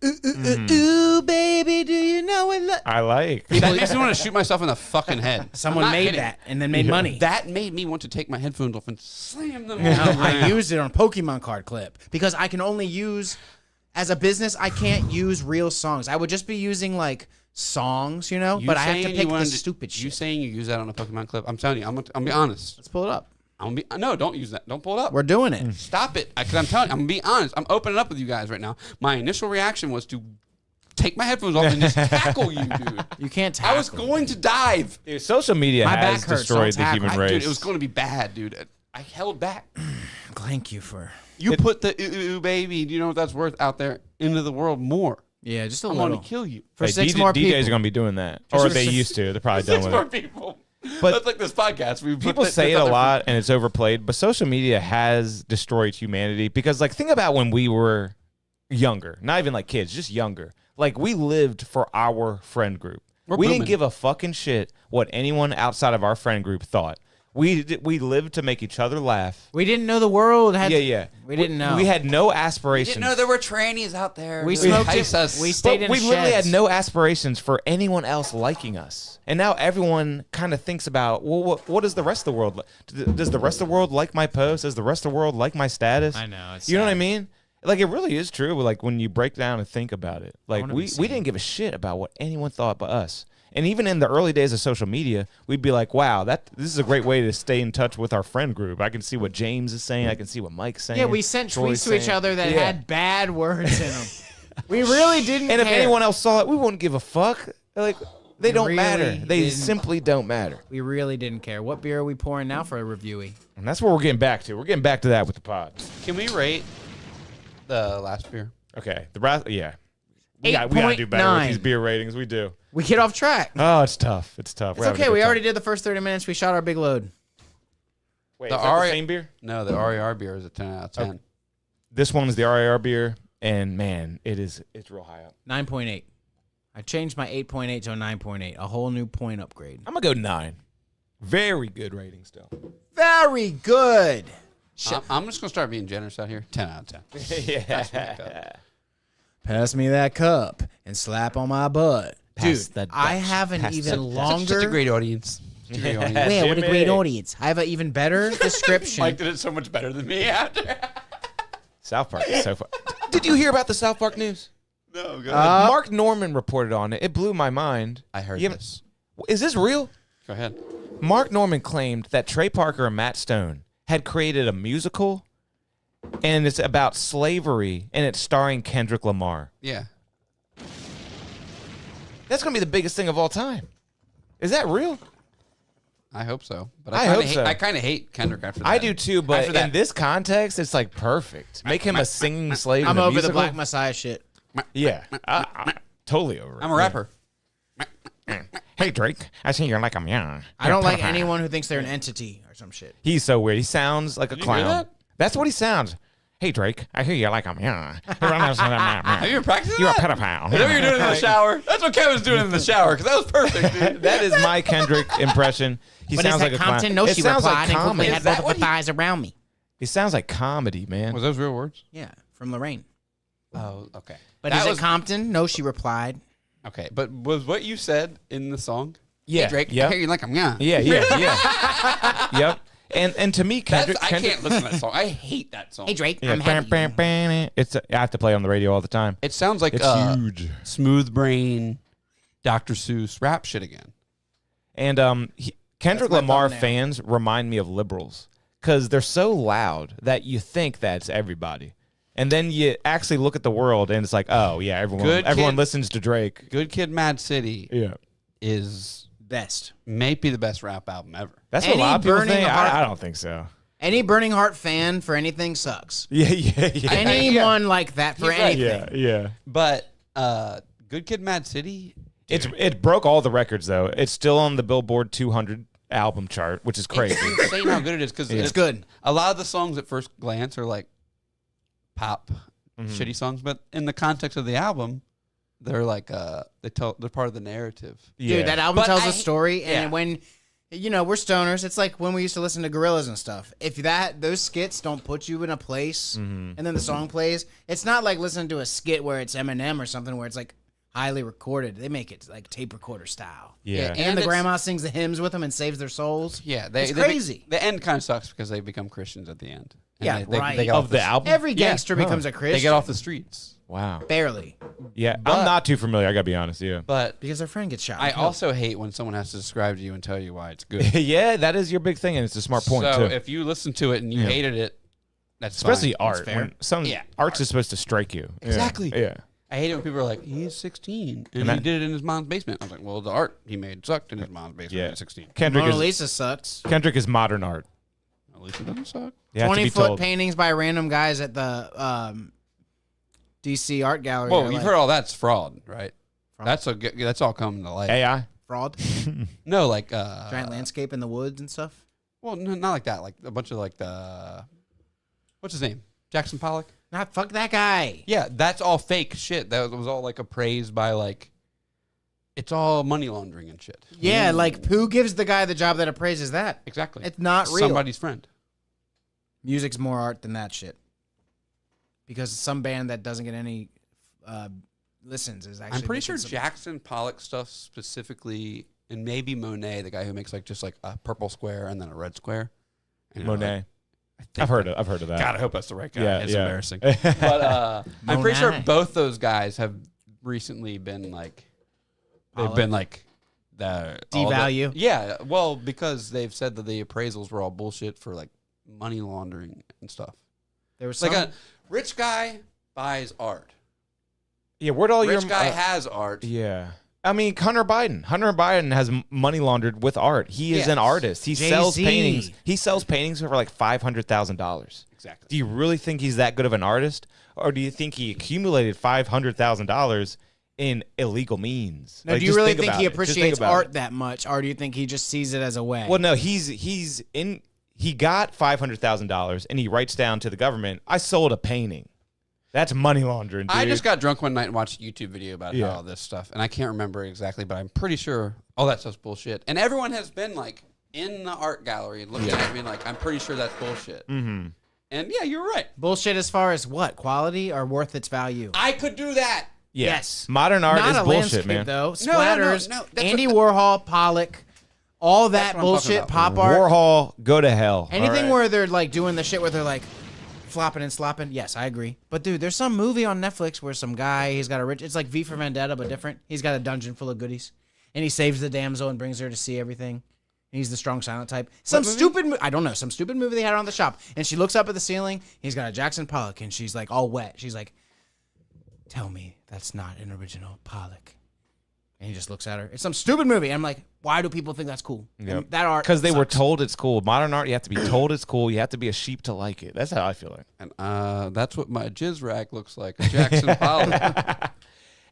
ooh, baby, do you know what?" I like. That makes me want to shoot myself in the fucking head. Someone I'm not made kidding. that and then made money. That made me want to take my headphones off and slam them. No, on I used it on Pokemon card clip because I can only use as a business. I can't use real songs. I would just be using like songs, you know. But I have to pick the stupid shit. You saying you use that on a Pokemon clip? I'm telling you, I'm gonna be honest. Let's pull it up. No, don't use that. Don't pull it up. We're doing it. Stop it. Because I'm telling you, I'm gonna be honest. I'm opening up with you guys right now. My initial reaction was to take my headphones off and just tackle you, dude. You can't tackle. I was going to dive. Dude, social media My has back hurts, destroyed don't the human tackle. race. Dude, it was going to be bad, dude. I held back. Thank you for. You put the ooh baby, do you know what that's worth out there into the world more? Yeah, just a I'm little. going to kill you. For Hey, 6 more DJs people. are going to be doing that. Or they used to. They're probably done 6 with more it. people. But That's like this podcast. People say it a lot and it's overplayed, but social media has destroyed humanity because, like, think about when we were younger, not even like kids, just younger. Like, we lived for our friend group. We booming. didn't give a fucking shit what anyone outside of our friend group thought. We lived to make each other laugh. We didn't know the world had. Yeah. We didn't know. We had no aspirations. didn't know there were trannies out there. We to smoked entice it. us. We stayed in we literally sheds. had no aspirations for anyone else liking us. And now everyone kind of thinks about, well, what does the rest of the world like? Does the rest of the world like my post? Does the rest of the world like my status? I know, it's you know what I sad. mean? Like, it really is true. Like, when you break down and think about it, like, wanna we be seen. didn't give a shit about what anyone thought but us. And even in the early days of social media, we'd be like, wow, this is a great way to stay in touch with our friend group. I can see what James is saying. I can see what Mike's saying. Yeah, we sent Troy's tweets to each saying. other that Yeah. had bad words in them. We really didn't. And if care. anyone else saw it, we wouldn't give a fuck. Like, they don't really matter. They didn't. simply don't matter. We really didn't care. What beer are we pouring now for a reviewee? And that's what we're getting back to. We're getting back to that with the pod. Can we rate the last beer? Okay. Yeah. We got to do better with 8.9. these beer ratings. We do. We get off track. Oh, it's tough. It's tough. It's okay. We already did the first 30 minutes. We shot our big load. Wait, The is that the RA same beer? No, the RAR beer is a 10 out of 10. Okay. This one is the RAR beer, and man, it's real high up. 9.8. I changed my 8.8 to a 9.8. A whole new point upgrade. I'm gonna go 9. Very good rating still. Very good. I'm just going to start being generous out here. 10 out of 10. Yeah. Pass me that cup and slap on my butt. Pass Dude, the I Dutch. have an even Such longer. a great audience. Such a great audience. Man, what a great Jimmy. audience. I have an even better description. Mike did it so much better than me after. South Park is so fun. Did you hear about the South Park news? No, go Mark Norman reported on it. It blew my mind. I heard You haven't- this. Is this real? Go ahead. Mark Norman claimed that Trey Parker and Matt Stone had created a musical, and it's about slavery, and it's starring Kendrick Lamar. Yeah. That's going to be the biggest thing of all time. Is that real? I hope so. But I kinda hope hate, so. I kind of hate Kendrick after that. I do too, but After that- in this context, it's like perfect. Make him a singing slave. I'm in a over the musical. Black Messiah shit. Yeah, totally over. I'm a rapper. Hey Drake, I see you're like I'm young. I don't like anyone who thinks they're an entity or some shit. He's so weird. He sounds like a you hear clown. that? That's what he sounds. Hey Drake, I hear you like I'm young. Have you been practicing You're a that? pedophile. Is that what you're doing in the shower? That's what Kevin's doing in the shower, because that was perfect, dude. That is my Kendrick impression. He But is sounds that like a Compton? clown. No, It she sounds replied like and quickly comedy. had both of her thighs around me. It sounds like comedy, man. Was those real words? Yeah, from Lorraine. Oh, okay. But That is was- it Compton? No, she replied. Okay, but was what you said in the song? Yeah, Hey, Drake, yep. I hear you like I'm young. Yeah. Yep. And to me, Kendrick, I can't listen to that song. I hate that song. Hey, Drake, Yeah, I'm happy. it's I have to play on the radio all the time. It sounds like It's huge. Smooth Brain, Dr. Seuss rap shit again. And Kendrick That's my Lamar thumbnail. fans remind me of liberals because they're so loud that you think that's everybody. And then you actually look at the world and it's like, oh, yeah, everyone Good everyone kid. listens to Drake. Good Kid, Mad City Yeah. is Best. May be the best rap album ever. That's what a Any lot of people Burning think. Heart- I don't think so. Any Burning Heart fan for anything sucks. Yeah. Anyone like that for He's right. anything. Yeah. But Good Kid, Mad City. It broke all the records though. It's still on the Billboard 200 album chart, which is crazy. It's insane how good it is because It's good. A lot of the songs at first glance are like pop, shitty songs, but in the context of the album, they're like they're part of the narrative. Yeah. Dude, that album But tells I- a story, and yeah. when we're stoners, it's like when we used to listen to Gorillaz and stuff. If those skits don't put you in a place, and then the song plays, it's not like listening to a skit where it's Eminem or something where it's like highly recorded. They make it like tape recorder style. Yeah. And the it's- grandma sings the hymns with them and saves their souls. Yeah, it's crazy. The end kind of sucks because they become Christians at the end. And Yeah, right. They get off Of the album? Every gangster Yeah. becomes a Christian. They get off the streets. Wow. barely Yeah, But- I'm not too familiar. I gotta be honest. Yeah. But because their friend gets shot. I and killed. also hate when someone has to describe to you and tell you why it's good. Yeah, that is your big thing, and it's a smart point so too. if you listen to it and you Yeah. hated it, that's Especially fine. art. fair. When some Yeah, art's is supposed to strike you. Yeah. Exactly. Yeah. I hate it when people are like, he's 16 and And he that- did it in his mom's basement. I was like, well, the art he made sucked in his mom's basement Yeah. at 16. Kendrick Mona is Lisa sucks. modern art. At least it doesn't suck. You have to be 20-foot told. paintings by random guys at the DC Art Gallery. Whoa, are you've like heard all that's fraud, right? Fraud? That's all coming to light. AI. fraud, No, like giant landscape in the woods and stuff. Well, no, not like that. Like a bunch of like the what's his name? Jackson Pollock. Not fuck that guy. Yeah, that's all fake shit. That was all like appraised by like it's all money laundering and shit. Yeah, like who gives the guy the job that appraises that? Exactly. It's not real. Somebody's friend. Music's more art than that shit. Because some band that doesn't get any listens is actually. I'm pretty making sure some- Jackson Pollock stuff specifically, and maybe Monet, the guy who makes like just like a purple square and then a red square. And you're Monet. like, I think I've heard of that. God, I hope that's the right guy. Yeah, It's yeah. embarrassing. But I'm pretty sure Monet. both those guys have recently been like, they've been like, the all the- Devalue? Yeah, well, because they've said that the appraisals were all bullshit for like money laundering and stuff. There was It's like some, a rich guy buys art. Yeah, where'd all your Rich guy has art. Yeah. I mean, Hunter Biden. Hunter Biden has money laundered with art. He is Yes. an artist. He sells Jay-Z. paintings. He sells paintings for like $500,000. Exactly. Do you really think he's that good of an artist, or do you think he accumulated $500,000 in illegal means? now, Like, do you just really think think about he it. Just think appreciates about art it. that much, or do you think he just sees it as a way? Well, no, he's in. He got $500,000 and he writes down to the government, "I sold a painting." That's money laundering, dude. I just got drunk one night and watched a YouTube video about Yeah. all this stuff, and I can't remember exactly, but I'm pretty sure all that stuff's bullshit. And everyone has been like in the art gallery and looking at me like, I'm pretty sure that's bullshit. Mm-hmm. And yeah, you're right. bullshit as far as what quality or worth its value. I could do that. Yes. Modern art Not is a bullshit, landscape man. though. No, Splatters, no, that's Andy what- Warhol, Pollock, all that That's what I'm talking bullshit, about. pop art. Warhol, go to hell. Anything all right? where they're like doing the shit where they're like flopping and slopping. Yes, I agree. But dude, there's some movie on Netflix where some guy, he's got a rich, it's like V for Vendetta, but different. He's got a dungeon full of goodies. And he saves the damsel and brings her to see everything. He's the strong silent type. Some stupid, I don't know, some stupid movie they had on the shop. And she looks up at the ceiling. He's got a Jackson Pollock and she's like all wet. She's like, tell me that's not an original Pollock. And he just looks at her. It's some stupid movie. And I'm like, why do people think that's cool? And Yep. that art Because they were sucks. told it's cool. Modern art, you have to be told it's cool. You have to be a sheep to like it. That's how I feel like. And that's what my jizz rag looks like. A Jackson Pollock.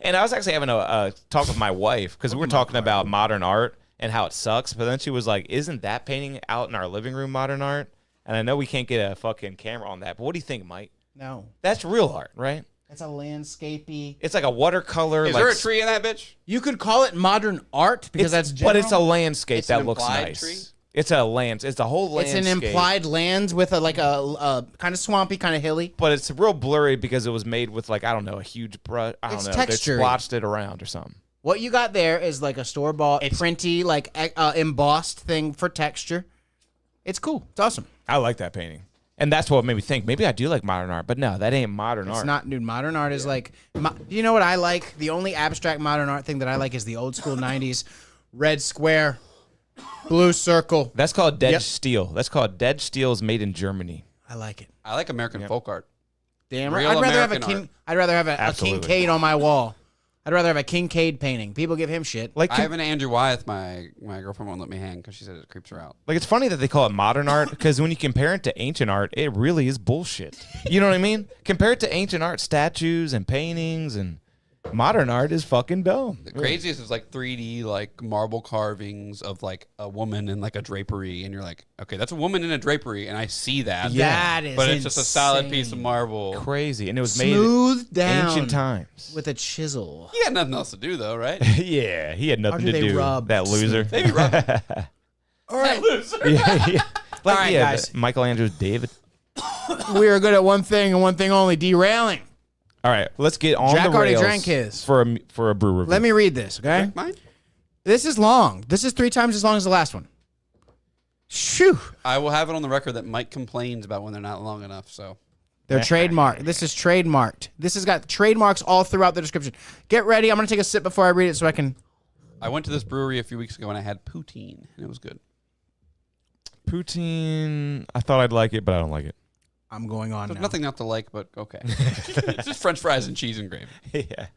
And I was actually having a talk with my wife because we were talking about modern art and how it sucks. But then she was like, "Isn't that painting out in our living room modern art?" And I know we can't get a fucking camera on that, but what do you think, Mike? No. That's real art, right? It's a landscapey. It's like a watercolor. Is like, there a tree in that bitch? You could call it modern art because that's general. but it's a landscape It's an that looks implied nice. tree? It's a land. It's a whole It's landscape. an implied lands with a kind of swampy, kind of hilly. But it's real blurry because it was made with like I don't know a huge brush. I don't It's know. textured. They splotched it around or something. What you got there is like a store bought, printy, like embossed thing for texture. It's cool. It's awesome. I like that painting, and that's what made me think maybe I do like modern art. But no, that ain't modern It's art. not, dude. Modern art is like, you know what I like? The only abstract modern art thing that I like is the old school '90s red square, blue circle. That's called dead Yep. steel. That's called dead steel is made in Germany. I like it. I like American folk art. Damn Real right. I'd rather have American art. I'd rather have a Absolutely. Kincaid on my wall. I'd rather have a Kincaid painting. People give him shit. Like, I have an Andrew Wyeth. My girlfriend won't let me hang because she said it creeps her out. like it's funny that they call it modern art because when you compare it to ancient art, it really is bullshit. You know what I mean? Compare it to ancient art, statues and paintings, and modern art is fucking dumb. The craziest is like 3D like marble carvings of like a woman in like a drapery, and you're like, okay, that's a woman in a drapery, and I see that. That is but it's just a solid insane. piece of marble. Crazy, and it was Smoothed made in down ancient times. with a chisel. He had nothing else to do though, right? Yeah, he had nothing do to they do. rub That loser. Maybe rub. All right. yeah. Like, All right, yeah, guys. Michelangelo's David. We are good at one thing and one thing only, derailing. All right, let's get on Jack the already rails drank his. for a brew review. Let me read this, okay? Mine? This is long. This is 3 times as long as the last one. Shoo. I will have it on the record that Mike complains about when they're not long enough. So They're trademarked. This is trademarked. This has got trademarks all throughout the description. Get ready. I'm going to take a sip before I read it so I can. I went to this brewery a few weeks ago and I had poutine, and it was good. Poutine. I thought I'd like it, but I don't like it. I'm going on There's now. nothing not to like, but okay. It's just French fries and cheese and gravy. Yeah.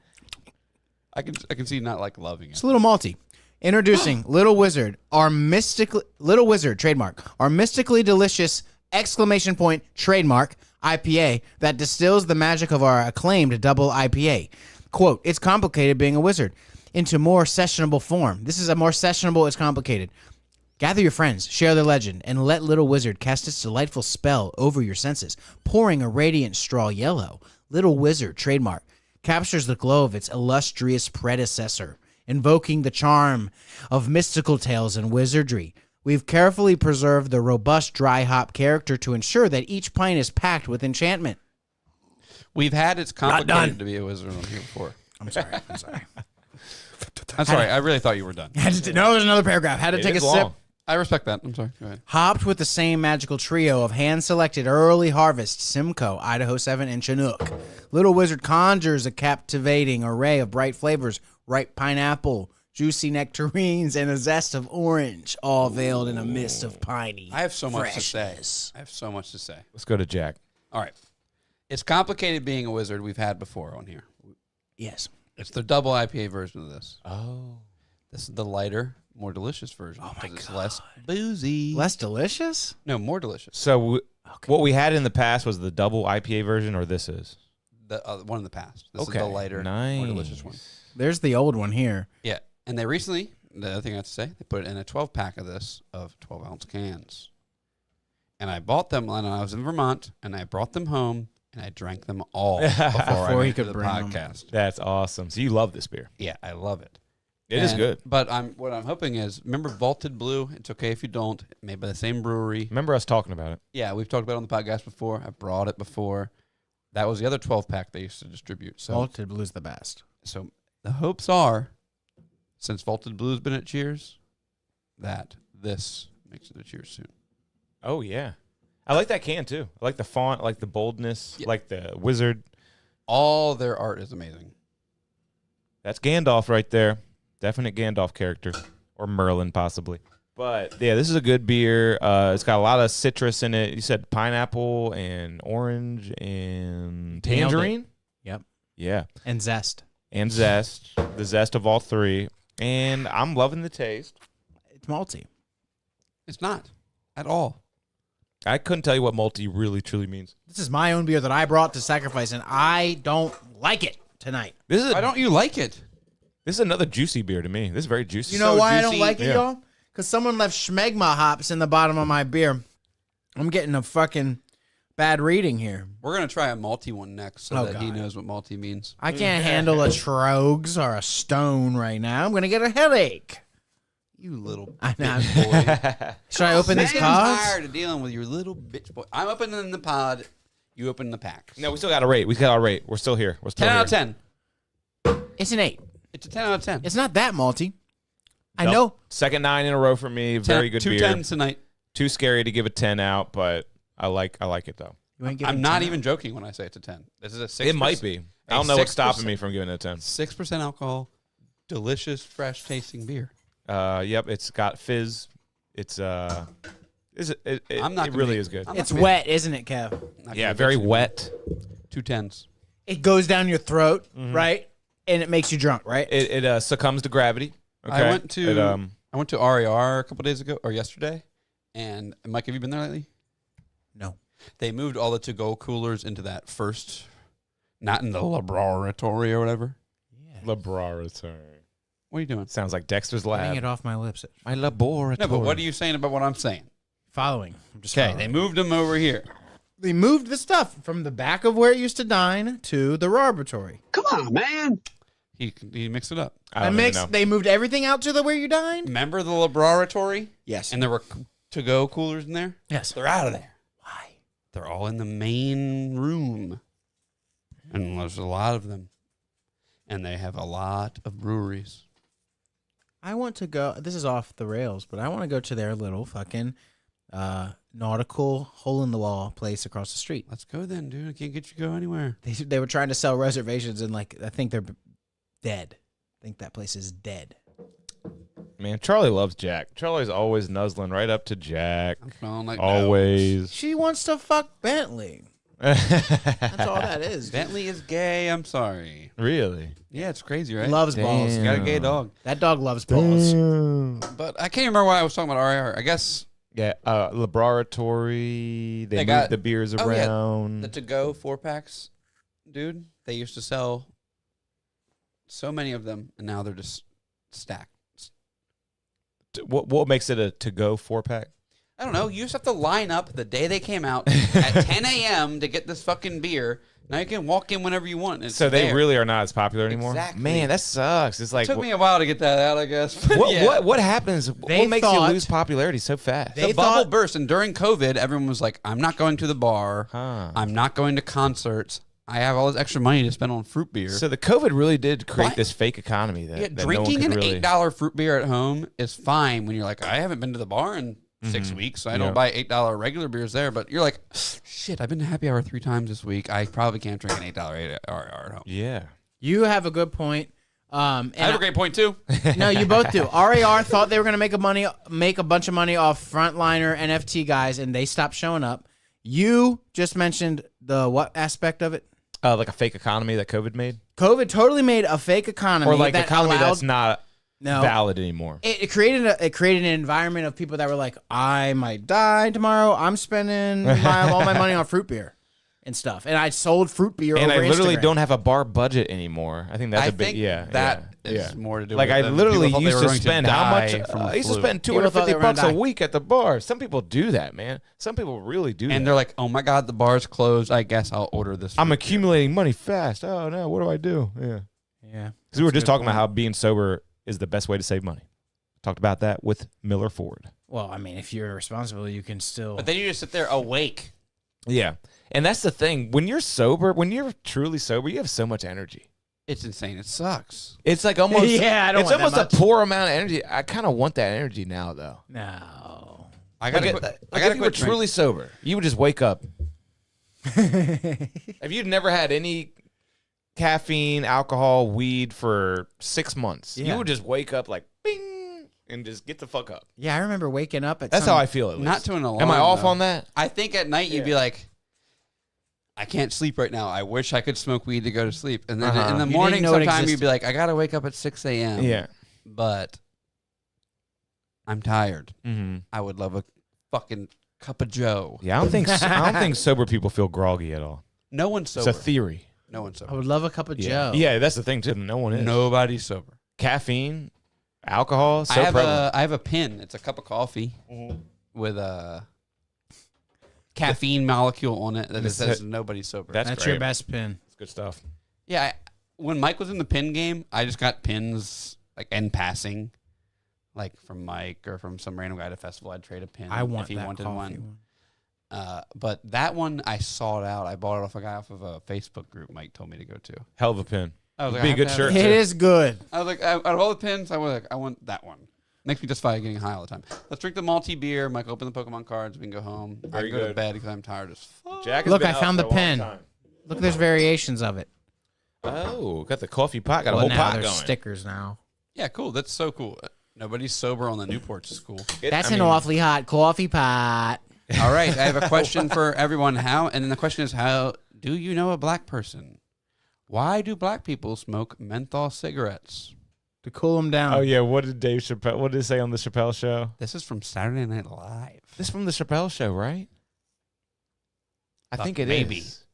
I can see not like loving It's it. a little malty. Introducing Little Wizard, Little Wizard trademark, our mystically delicious exclamation point trademark IPA that distills the magic of our acclaimed double IPA. Quote, it's complicated being a wizard into more sessionable form. This is a more sessionable, it's complicated. Gather your friends, share the legend, and let Little Wizard cast its delightful spell over your senses. Pouring a radiant straw yellow, Little Wizard trademark captures the glow of its illustrious predecessor, invoking the charm of mystical tales and wizardry. We've carefully preserved the robust dry hop character to ensure that each pint is packed with enchantment. We've had it's done. complicated to be a wizard on here before. I'm sorry. I'm sorry. I'm sorry. I really thought you were done. No, there's another paragraph. Had to take a is sip. long. I respect that. I'm sorry. Go ahead. Hopped with the same magical trio of hand-selected early harvest Simcoe, Idaho 7, and Chinook. Little Wizard conjures a captivating array of bright flavors, ripe pineapple, juicy nectarines, and a zest of orange, all veiled in a mist of piney I have so much to say. freshness. I have so much to say. Let's go to Jack. All right. It's complicated being a wizard. We've had before on here. Yes. It's the double IPA version of this. Oh. This is the lighter, more delicious version. Oh my God. It's less boozy. Less delicious? No, more delicious. So what we had in the past was the double IPA version, or this is? The one in the past. This Okay. is the lighter, more delicious one. There's the old one here. Yeah. And they recently, the other thing I have to say, they put it in a 12-pack of this of 12-ounce cans. And I bought them when I was in Vermont, and I brought them home, and I drank them all before I he went to could the bring them. podcast. That's awesome. So you love this beer. Yeah, I love it. It is good. But what I'm hoping is, remember Vaulted Blue? It's okay if you don't. Made by the same brewery. Remember us talking about it? Yeah, we've talked about it on the podcast before. I brought it before. That was the other 12-pack they used to distribute. So, Vaulted Blue's the best. so the hopes are, since Vaulted Blue's been at Cheers, that this makes it a Cheers soon. Oh, yeah. I like that can, too. I like the font, I like the boldness, Yeah. like the wizard. All their art is amazing. That's Gandalf right there. Definite Gandalf character. Or Merlin, possibly. But, yeah, this is a good beer. It's got a lot of citrus in it. You said pineapple and orange and Nailed it. tangerine? Yep. Yeah. And zest. And zest. The zest of all three. And I'm loving the taste. It's malty. It's not at all. I couldn't tell you what multi really, truly means. This is my own beer that I brought to sacrifice, and I don't like it tonight. This is Why don't you like it? This is another juicy beer to me. This is very juicy. You know So why I don't juicy. like it, Yeah. y'all? Because someone left schmegma hops in the bottom of my beer. I'm getting a fucking bad reading here. We're going to try a malty one next so Oh, that he God. knows what malty means. I can't handle a Trogs or a Stone right now. I'm going to get a headache. You little I know. bitch boy. Should I open these I'm cards? tired of dealing with your little bitch boy. I'm opening the pod. You open the packs. No, we still got to rate. We got to rate. We're still here. We're still 10 here. out of 10. It's an 8. It's a 10 out of 10. It's not that malty. I Nope. know. Second 9 in a row for me. Very good Two beer. 10s tonight. Too scary to give a 10 out, but I like it though. You ain't giving I'm not 10 even joking when I say it's a 10. This is a 6%. It might be. I don't know what's stopping me from giving it a 10. 6% alcohol, delicious, fresh tasting beer. Yep, it's got fizz. It's it I'm not it gonna really be- is good. I'm not It's gonna be- wet, isn't it, Kev? not Yeah, gonna very bitch you. wet. 2 10s. It goes down your throat, right? And it makes you drunk, right? It succumbs to gravity. Okay? I went to RER a couple days ago or yesterday, and Mike, have you been there lately? No. They moved all the to-go coolers into that first, not in the laboratory or whatever. Laboratory. What are you doing? Sounds like Dexter's Getting Lab. it off my lips. My laboratory. No, but what are you saying about what I'm saying? Following. I'm just Okay, following. they moved them over here. They moved the stuff from the back of where it used to dine to the laboratory. Come on, man. He mixed it up. I don't even know. They moved everything out to the where you dined? Remember the laboratory? Yes. And there were to-go coolers in there? Yes. They're out of there. Why? They're all in the main room. And there's a lot of them. And they have a lot of breweries. I want to go. This is off the rails, but I want to go to their little fucking nautical hole in the wall place across the street. Let's go then, dude. I can't get you to go anywhere. They were trying to sell reservations, and like I think they're dead. I think that place is dead. Man, Charlie loves Jack. Charlie's always nuzzling right up to Jack. I'm smelling like Always. She wants to fuck Bentley. That's all that is. Bentley is gay. I'm sorry. Really? Yeah, it's crazy, right? Loves balls. He's got a gay dog. That dog loves balls. But I can't remember why I was talking about RIR. I guess Yeah, laboratory. They moved got the beers oh, yeah, around. the to-go 4-packs, dude. They used to sell so many of them, and now they're just stacked. What makes it a to-go 4-pack? I don't know. You just have to line up the day they came out at 10 a.m. to get this fucking beer. Now you can walk in whenever you want. It's So they there. really are not as popular anymore? Exactly. Man, that sucks. It's like, It took me a while to get that out, I guess. But yeah. what happens? They What makes you thought- lose popularity so fast? The bubble burst, and during COVID, everyone was like, I'm not going to the bar. Huh. I'm not going to concerts. I have all this extra money to spend on fruit beer. So the COVID really did create What? this fake economy that, Yeah, that no one drinking could an really... $8 fruit beer at home is fine when you're like, I haven't been to the bar in 6 weeks. So I Yeah. don't buy $8 regular beers there. But you're like, shit, I've been to happy hour 3 times this week. I probably can't drink an $8 hour at home. Yeah. You have a good point. And I have a great point, too. No, you both do. RAR thought they were going to make a bunch of money off frontliner NFT guys, and they stopped showing up. You just mentioned the what aspect of it? Like a fake economy that COVID made? COVID totally made a fake economy. Or like that economy allowed, that's not no, valid anymore. It created an environment of people that were like, I might die tomorrow. I'm spending all my money on fruit beer and stuff. And I sold fruit beer And over I literally Instagram. don't have a bar budget anymore. I think that's I a big, think yeah. that yeah, is more to do like with I them. literally People thought they used were to going to spend how much? die from I the used to flu. spend People thought they $250 were gonna bucks a die. week at the bar. Some people do that, man. Some people really do And that. they're like, oh my God, the bar's closed. I guess I'll order this. I'm fruit accumulating money fast. Oh no, what do I do? Yeah. Yeah. Because we were just talking about how being sober is the best way to save money. Talked about that with Miller Ford. Well, I mean, if you're responsible, you can still. But then you just sit there awake. Yeah. And that's the thing. When you're sober, when you're truly sober, you have so much energy. It's insane. It sucks. It's like almost Yeah, I don't it's want that almost much. a poor amount of energy. I kind of want that energy now though. No. I gotta Like, quit. if you were truly sober, you would just wake up. If you'd never had any caffeine, alcohol, weed for 6 months, Yeah. you would just wake up like bing and just get the fuck up. Yeah, I remember waking up at That's some- how I feel. At least. Not to an alarm. Am I off though. on that? I think at night you'd be like, I can't sleep right now. I wish I could smoke weed to go to sleep. And then in the You morning, didn't know it sometime you'd existed. be like, I gotta wake up at 6 a.m. Yeah. But I'm tired. Mm-hmm. I would love a fucking cup of Joe. Yeah, I don't think sober people feel groggy at all. No one's It's sober. a theory. No one's I sober. would love a cup of Yeah. Joe. Yeah, that's the thing too. No one is. Nobody's sober. Caffeine, alcohol, so I have prevalent. I have a pin. It's a cup of coffee with a caffeine molecule on it that This says is- nobody's sober. That's That's great. your best pin. It's good stuff. Yeah, when Mike was in the pin game, I just got pins like in passing, like from Mike or from some random guy at a festival. I'd trade a pin I want if he that wanted coffee one. But that one I sought out. I bought it off a guy off of a Facebook group Mike told me to go to. Hell of a pin. I was like, Be I a have good to have shirt. it. It is good. I was like, out of all the pins, I was like, I want that one. Makes me justify getting high all the time. Let's drink the malty beer. Mike, open the Pokemon cards. We can go home. I Very can go to good. bed because I'm tired as fuck. Jack has Look, been I out found for the a long pen. time. Look, there's variations of it. Oh, got the coffee pot. Got a Well, whole now pot there's going. stickers now. Yeah, cool. That's so cool. Nobody's sober on the Newports is cool. That's an awfully hot coffee pot. All right, I have a question for everyone. And then the question is, how do you know a black person? Why do black people smoke menthol cigarettes? To cool them down. Oh yeah, what did Dave Chappelle? What did he say on the Chappelle show? This is from Saturday Night Live. This is from the Chappelle show, right? I think it maybe. is.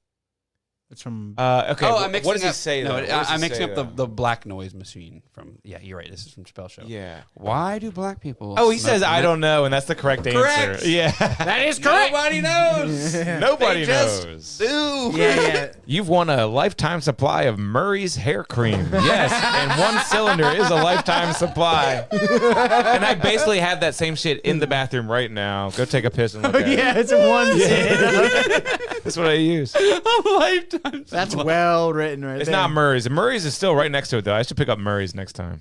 It's from. Okay. Oh, I'm mixing what does he up, say? No, though? What does I'm he mixing say, up though? the black noise machine from. Yeah, you're right. This is from Chappelle show. Yeah. Why do black people? Oh, he smoke says I don't know, and that's the correct answer. Yeah. That is correct. Nobody knows. Nobody They just knows. do. Yeah. You've won a lifetime supply of Murray's hair cream. Yes, and one cylinder is a lifetime supply. And I basically have that same shit in the bathroom right now. Go take a piss and look at it. Yeah, it's one. That's what I use. A lifetime. That's well written right It's there. not Murray's. Murray's is still right next to it, though. I should pick up Murray's next time.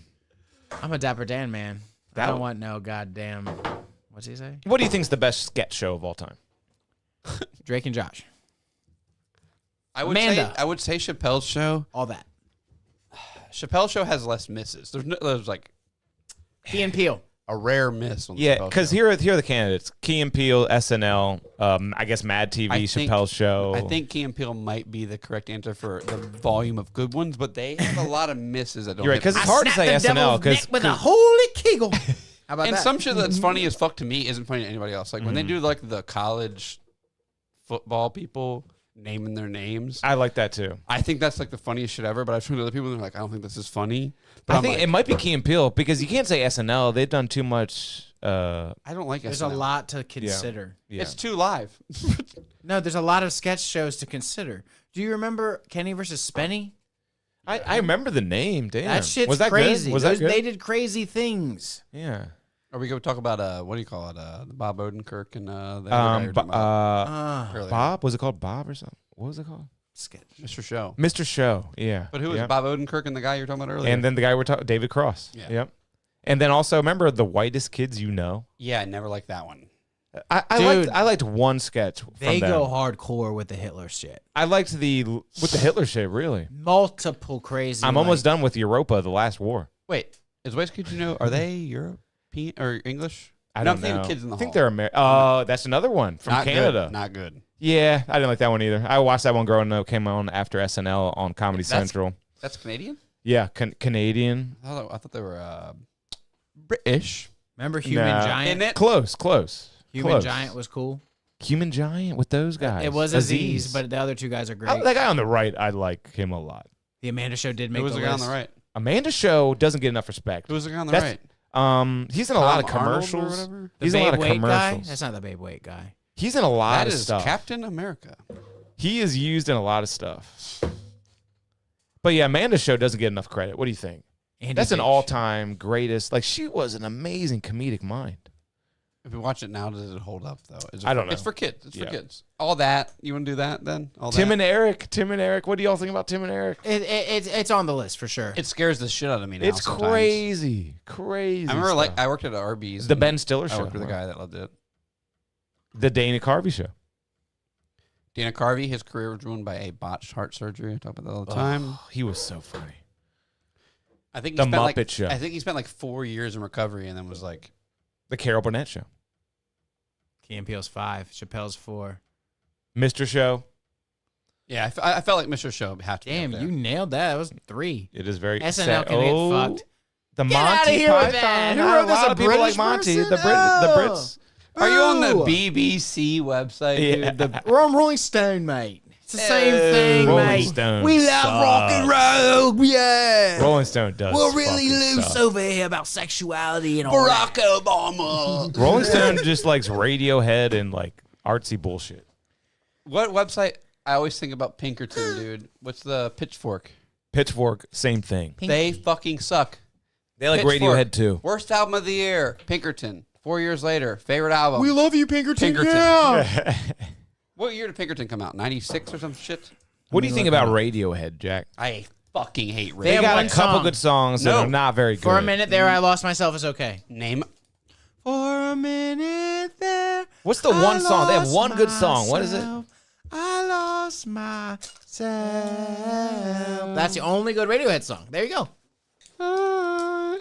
I'm a Dapper Dan man. I That don't one- want no goddamn. What's he say? What do you think is the best sketch show of all time? Drake and Josh. I would say Amanda. Chappelle's show. All that. Chappelle's show has less misses. There's like Key and Peele. a rare miss on the Yeah, Chappelle because show. here are the candidates: Key and Peele, SNL, I guess Mad TV, I think- Chappelle's show. I think Key and Peele might be the correct answer for the volume of good ones, but they have a lot of misses that don't. You're right, hit. because it's hard to say SNL because with a holy kegel. How about And that? some shit that's funny as fuck to me isn't funny to anybody else. Like when they do like the college football people naming their names. I like that too. I think that's like the funniest shit ever. But I've talked to other people and they're like, I don't think this is funny. But I I'm think like, it might be Key and Peele because you can't say SNL. They've done too much. I don't like There's SNL. a lot to consider. Yeah. It's too live. No, there's a lot of sketch shows to consider. Do you remember Kenny versus Spenny? I remember the name. Damn, That shit's was that crazy. Good? Was that good? They did crazy things. Yeah. Are we going to talk about what do you call it? Bob Odenkirk and the other guy you were talking about earlier. Bob, was it called Bob or something? What was it called? Sketch. Mr. Show. Mr. Show. Yeah. But who was Yep. Bob Odenkirk and the guy you were talking about earlier? And then the guy we're talking, David Cross. Yeah. Yep. And then also remember The Whitest Kids You Know. yeah, I never liked that one. I liked one sketch. From They them. go hardcore with the Hitler shit. I liked the Hitler shit. Really. Multiple crazy. I'm almost done with Europa: The Last War. Wait, is White Kids You Know, are they European or English? I No, don't I'm thinking know. Kids in the I think Hall. they're American. Oh, that's another one from Not Canada. Good. Not good. Yeah, I didn't like that one either. I watched that one growing up. Came on after SNL on Comedy That's- Central. That's Canadian? Yeah, Canadian. I thought they were British. Remember Human Nah. Giant? In it? Close. Human Close. Giant was cool. Human Giant with those guys. It was Aziz, but the other two guys are great. That guy on the right, I like him a lot. The Amanda Show did make Who was the the guy on list. the right? Amanda Show doesn't get enough respect. Who was the guy on the That's- right? He's in a lot of Tom Arnold or commercials. whatever? The He's in a lot Babe of Wade guy? commercials. That's not the Babe Wade guy. He's in a lot That of is stuff. Captain America. He is used in a lot of stuff. But yeah, Amanda Show doesn't get enough credit. What do you think? Andy That's an Dick. all-time greatest. Like, she was an amazing comedic mind. If you watch it now, does it hold up though? Is it I don't know. It's for kids. It's Yeah. for kids. All that. You want to do that then? All Tim that? and Eric. What do y'all think about Tim and Eric? It's on the list for sure. It scares the shit out of me now. It's sometimes. crazy. I remember stuff. I worked at Arby's. The and Ben Stiller I show. worked with a guy that loved it. The Dana Carvey show. Dana Carvey, his career was ruined by a botched heart surgery. I talk about that all the time. Oh, he was so funny. I think The he spent Muppet like, Show. I think he spent like 4 years in recovery and then was like, The Carol Burnett show. Key and Peele's 5, Chappelle's 4. Mr. Show. yeah, I felt like Mr. Show had to. Damn, be up there. you nailed that. That was 3. It is very SNL sad. can get fucked. The Get Monty outta here with Python. that. Who A wrote this, lot a of people British like Monty. person? The Brits. Are you on the Boo. BBC website? Yeah. Dude? We're on Rolling Stone, mate. It's the same thing, Rolling mate. Stone We love rock and roll, yeah. Rolling Stone does. We're really fucking loose suck. over here about sexuality and all Barack that. Obama. Rolling Stone just likes Radiohead and like artsy bullshit. What website? I always think about Pinkerton, dude. What's the Pitchfork? Pitchfork, same thing. They fucking suck. They like Pitchfork, Radiohead too. Worst album of the year, Pinkerton. 4 years later, favorite album. We love you, Pinkerton. Pinkerton. Yeah. What year did Pinkerton come out? 96 or some shit? What do you think about Radiohead, Jack? I fucking hate They have Radiohead. got one a couple song. good songs that No. are not very good. For a minute there, I lost myself. It's okay. Name. For a minute there. What's the one song? They have one good song. What is it? I lost myself. That's the only good Radiohead song. There you go.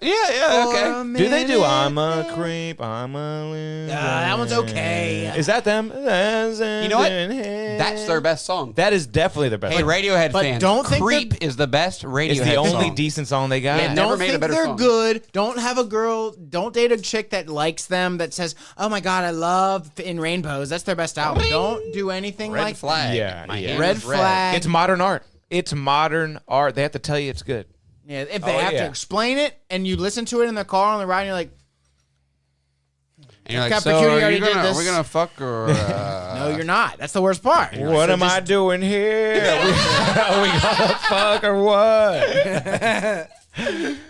Yeah, okay. Do they do I'm a creep, I'm a loser? that one's okay. Is that them? You know what? That's their best song. That is definitely their best Hey, song. Radiohead but fans, don't think Creep is the best Radiohead It's the only song. decent song they got. Yeah, Don't never made a think better they're song. good. Don't have a girl. Don't date a chick that likes them. That says, "Oh my God, I love In Rainbows." That's their best album. Don't do anything Red like flag. Yeah, My yeah. hand Red is red. flag. It's modern art. It's modern art. They have to tell you it's good. Yeah, if they have to explain it and you listen to it in the car on the ride, and you're like, And you're like, Captain so Cutie are, already you did gonna, this. are we going to fuck or... "No, you're not." That's the worst part. What am I doing here? Are we gonna fuck or what?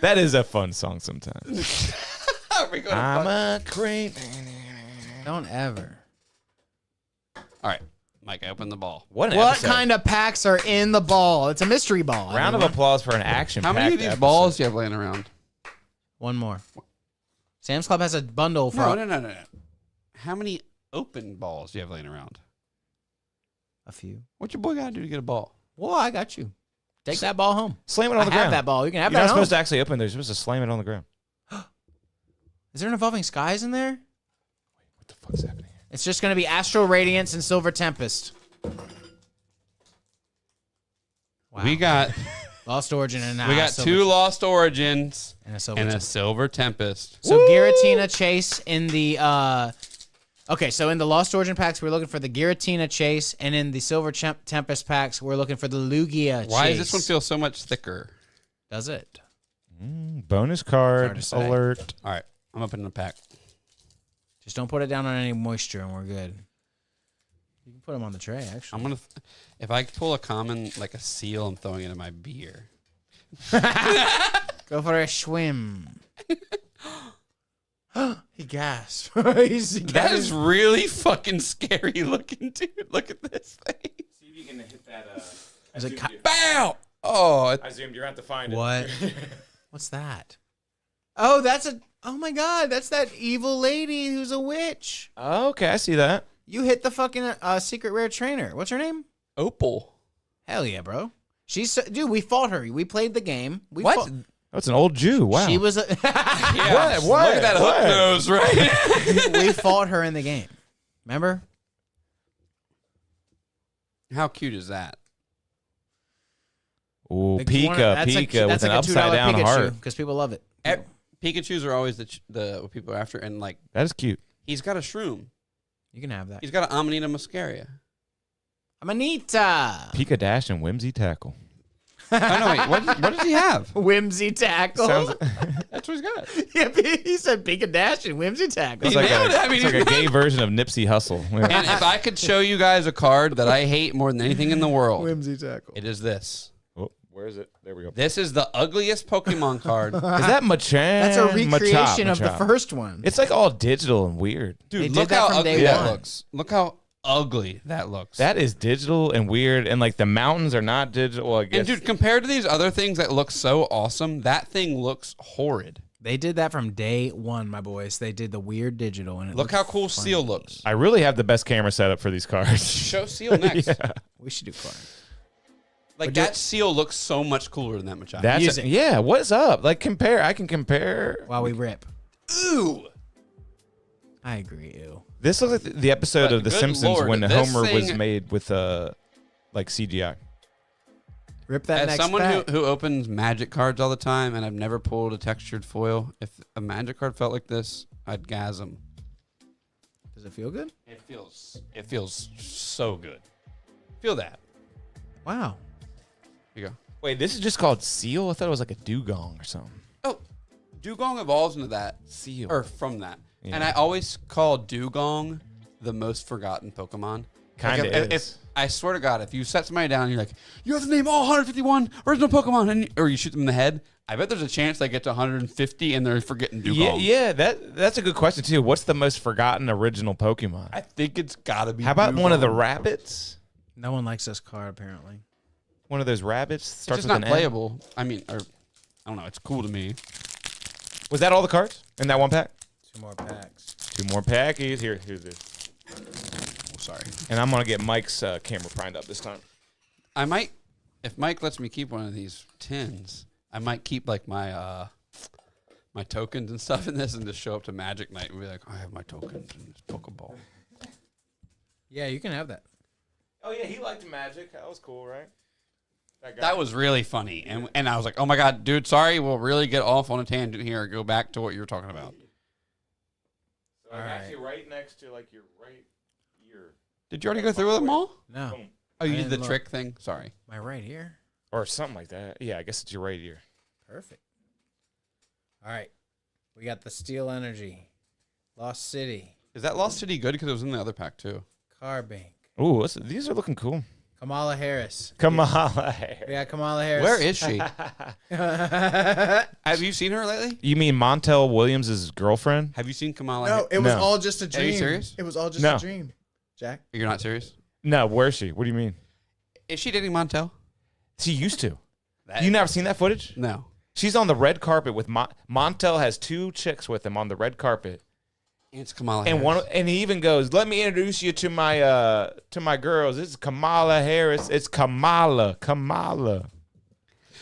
That is a fun song sometimes. Are we gonna I'm fuck? a creep. Don't ever. All right, Mike, I opened the ball. What an What episode. kind of packs are in the ball? It's a mystery ball. Round of everyone. applause for an action. How many of these balls do you have laying around? One more. Sam's Club has a bundle for No. How many open balls do you have laying around? a few. What your boy got to do to get a ball? Whoa, I got you. Take that ball home. Slam it I on the have ground. that ball. You can have You're that not home. supposed to actually open it. You're supposed to slam it on the ground. Is there an Evolving Skies in there? What the fuck's happening here? It's just going to be Astral Radiance and Silver Tempest. Wow. We got Lost Origin and we got Silver two Lost Origins and a Silver and a Tempest. Silver Tempest. So Giratina Chase in the okay, so in the Lost Origin packs we're looking for the Giratina Chase, and in the Silver Tempest packs we're looking for the Lugia Chase. Why does this one feel so much thicker? Does it? Bonus Hard card to say. alert. All right, I'm opening the pack. Just don't put it down on any moisture and we're good. You can put them on the tray actually. I'm gonna, if I pull a common like a seal, I'm throwing it in my beer. Go for a swim. He gasped. That is really fucking scary looking, dude. Look at this thing. See if you can hit that. Is it Bow! Oh, I zoomed. You're going to have to find what? What's that? Oh, that's a. Oh my God, that's that evil lady who's a witch. Oh, okay, I see that. You hit the fucking secret rare trainer. What's her name? Opal. Hell yeah, bro. She's dude. We fought her. We played the game. We What? fought- Oh, it's an old Jew. Wow. She was. Yeah, What? Look at that hook What? nose, right? We fought her in the game. Remember? How cute is that? Ooh, Like, Pika, Pika with an upside down heart. because people love it. Pikachu's are always the what people are after, and like That is cute. he's got a shroom. You can have that. He's got an Amanita muscaria. Amanita. Pika Dash and Whimsy Tackle. Oh no, wait. What does he have? Whimsy tackle. Sounds That's what he's got. Yeah, he said Pika Dash and Whimsy tackle. it's like, nailed it. I mean, it's like a gay version of Nipsey Hussle. And if I could show you guys a card that I hate more than anything in the world, Whimsy tackle. it is this. Oh, where is it? There we go. This is the ugliest Pokemon card. Is that Machamp? That's a recreation of the Machop. first one. It's like all digital and weird. They Dude, did look that how from ugly day that one. looks. Look how ugly that looks. That is digital and weird, and like the mountains are not digital. Well, I guess. and dude, compared to these other things that look so awesome, that thing looks horrid. They did that from day one, my boys. They did the weird digital, and it Look looked how cool funny. Seal looks. I really have the best camera setup for these cards. Show Seal next. We should do cards. Like that Seal looks so much cooler than that Machop. That's Use it. yeah. What's up? Like compare. I can compare. While we rip. Ooh. I agree. Ew. This looks like the episode But of The good Simpsons Lord, when this Homer was thing- made with like CGI. Rip that As next someone pack. who opens Magic cards all the time, and I've never pulled a textured foil, if a Magic card felt like this, I'd gasm. Does it feel good? It feels so good. Feel that. Wow. Here you go. Wait, this is just called Seal? I thought it was like a dugong or something. Oh, Dugong evolves into that, Seal. or from that. Yeah. And I always call Dugong the most forgotten Pokemon. Kinda Like, is. I swear to God, if you set somebody down and you're like, you have to name all 151 original Pokemon, and, or you shoot them in the head, I bet there's a chance they get to 150 and they're forgetting Dugong. Yeah, that's a good question too. What's the most forgotten original Pokemon? I think it's got to be How about one of the Dugong. rabbits? No one likes this card, apparently. One of those rabbits It's starts just with not an N? playable. I mean, or I don't know. It's cool to me. Was that all the cards in that one pack? 2 more packs. 2 more packies. Here's this. Oh, sorry. And I'm gonna get Mike's camera primed up this time. I might, if Mike lets me keep one of these tins, I might keep like my my tokens and stuff in this, and just show up to Magic Night and be like, I have my tokens in this Pokeball. Yeah, you can have that. Oh yeah, he liked Magic. That was cool, right? That was really funny, and I was like, oh my god, dude, sorry, we'll really get off on a tangent here. Go back to what you were talking about. So actually, right next to like your right ear, Did you already go through with them all? No. Oh, you I did the didn't look. trick thing. Sorry. My right ear. or something like that. Yeah, I guess it's your right ear. Perfect. All right. We got the Steel Energy. Lost City. Is that Lost City good? Because it was in the other pack too. Carbank. Ooh, these are looking cool. Kamala Harris. Kamala Harris. We got Kamala Harris. Where is she? No, Have you seen her lately? You mean Montel Williams' girlfriend? Have you seen Kamala? it was No. all just a dream. Are you serious? It was all just No. a dream. Jack? You're not serious? No, where is she? What do you mean? Is she dating Montel? She used to. You never seen that footage? No. She's on the red carpet with Montel has 2 chicks with him on the red carpet. It's Kamala And Harris. and he even goes, "Let me introduce you to my girls. This is Kamala Harris. It's Kamala.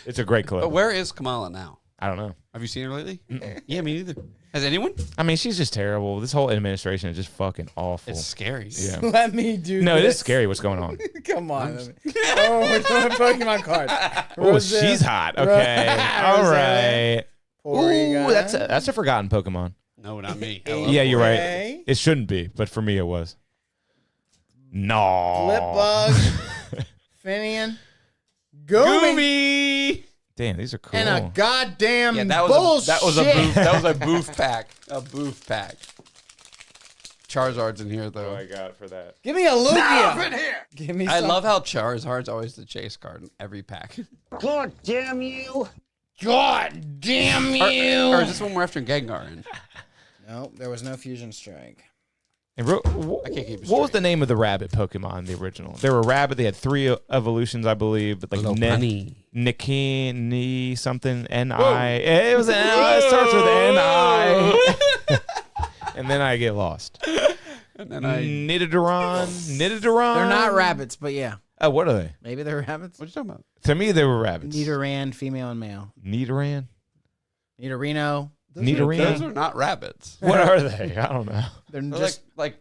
It's a great clip. But where is Kamala now? I don't know. Have you seen her lately? Yeah, me neither. Has anyone? I mean, she's just terrible. This whole administration is just fucking awful. It's scary. Yeah. Let me do No, it this. is scary what's going on. Come on. Oh, we're doing Pokemon cards. Oh, she's hot. Okay. All right. Porygon. Ooh, that's a forgotten Pokemon. No, not me. Yeah, you're Okay. right. It shouldn't be, but for me it was. No. Flipbug. Finian. Goomy. Damn, these are cool. And a goddamn Yeah, that bullshit. was a boof pack. A boof pack. Charizard's in here though. I got for that. Give me a Lugia. Give me I some. love how Charizard's always the chase card in every pack. God damn you. God damn you. Or is this one we're after Gengar in? No, there was no Fusion Strike. And I can't keep it what was straight. the name of the rabbit Pokemon, the original? They were rabbit. They had 3 evolutions, I believe. But like Nikki something N-I. It was it starts with N-I. And then I get lost. And then I. Nidoran. They're not rabbits, but yeah. Oh, what are they? Maybe they're rabbits. What are you talking about? To me, they were rabbits. Nidoran, female and male. Nidoran? Nidorino. Nidoran? Those are not rabbits. What are they? I don't know. They're They're just like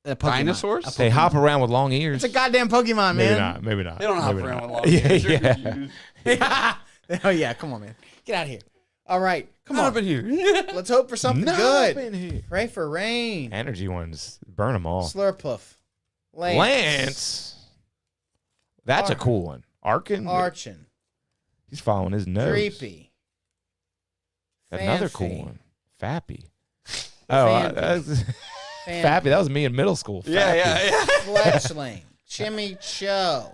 a Pokemon. dinosaurs? A They Pokemon. hop around with long ears. It's a goddamn Pokemon, Maybe man. not. Maybe not. They don't hop Maybe around not. with long Yeah, ears. You're yeah. confused. Oh, yeah. Come on, man. Get out of here. All right. Come Not on. up in here. Let's hope for something Not good. in here. Pray for rain. Energy ones, burn them all. Slurpuff. Lance. That's a cool one. Arkin. Archon. He's following his nose. Creepy. Another cool Fanfi. one. Fappy. Oh, Fanfi. Fappy. That was me in middle school. Yeah, Fappy. yeah. Fletchling. Chimicho.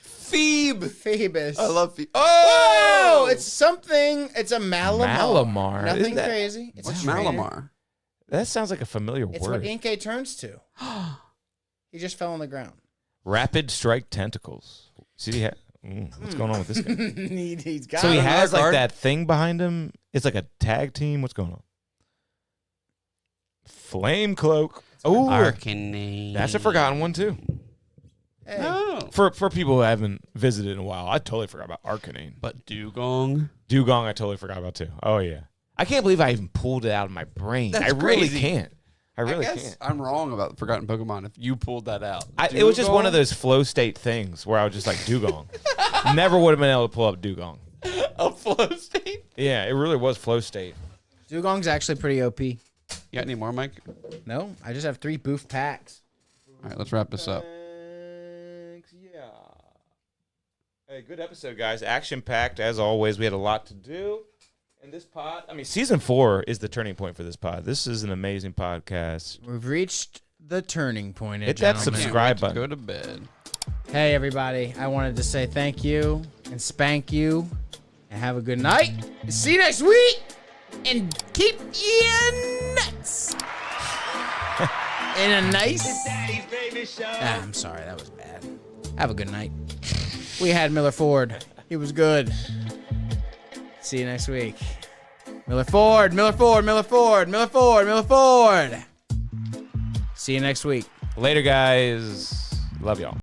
Phoebe. Phoebus. I love Phoebe. Oh, it's something. It's a Malamar. Malamar. Nothing Isn't that- crazy. It's What's a trainer. Malamar? That sounds like a familiar It's word. what Inkay turns to. He just fell on the ground. Rapid strike tentacles. See, what's going on with this guy? He's got So he it. has like card? that thing behind him. It's like a tag team. What's going on? Flame cloak. Oh, Arcanine. that's a forgotten one too. Hey. No. For people who haven't visited in a while, I totally forgot about Arcanine. But Dugong. Dugong, I totally forgot about too. Oh yeah, I can't believe I even pulled it out of my brain. That's I really crazy. can't. I really guess can't. I'm wrong about the forgotten Pokemon if you pulled that out. It was just one of Dugong? those flow state things where I was just like Dugong. Never would have been able to pull up Dugong. A flow state? Yeah, it really was flow state. Dugong's actually pretty OP. You got any more, Mike? No, I just have 3 boof packs. All right, let's wrap this up. Yeah. Hey, good episode, guys. Action packed as always. We had a lot to do. And this pod, I mean, season 4 is the turning point for this pod. This is an amazing podcast. We've reached the turning point. Hit that gentlemen. subscribe Can't wait button. to go to bed. Hey, everybody. I wanted to say thank you and spank you and have a good night. See you next week and keep you nuts. In a nice. I'm sorry, that was bad. Have a good night. We had Miller Ford. He was good. See you next week. Miller Ford. See you next week. Later, guys. Love y'all.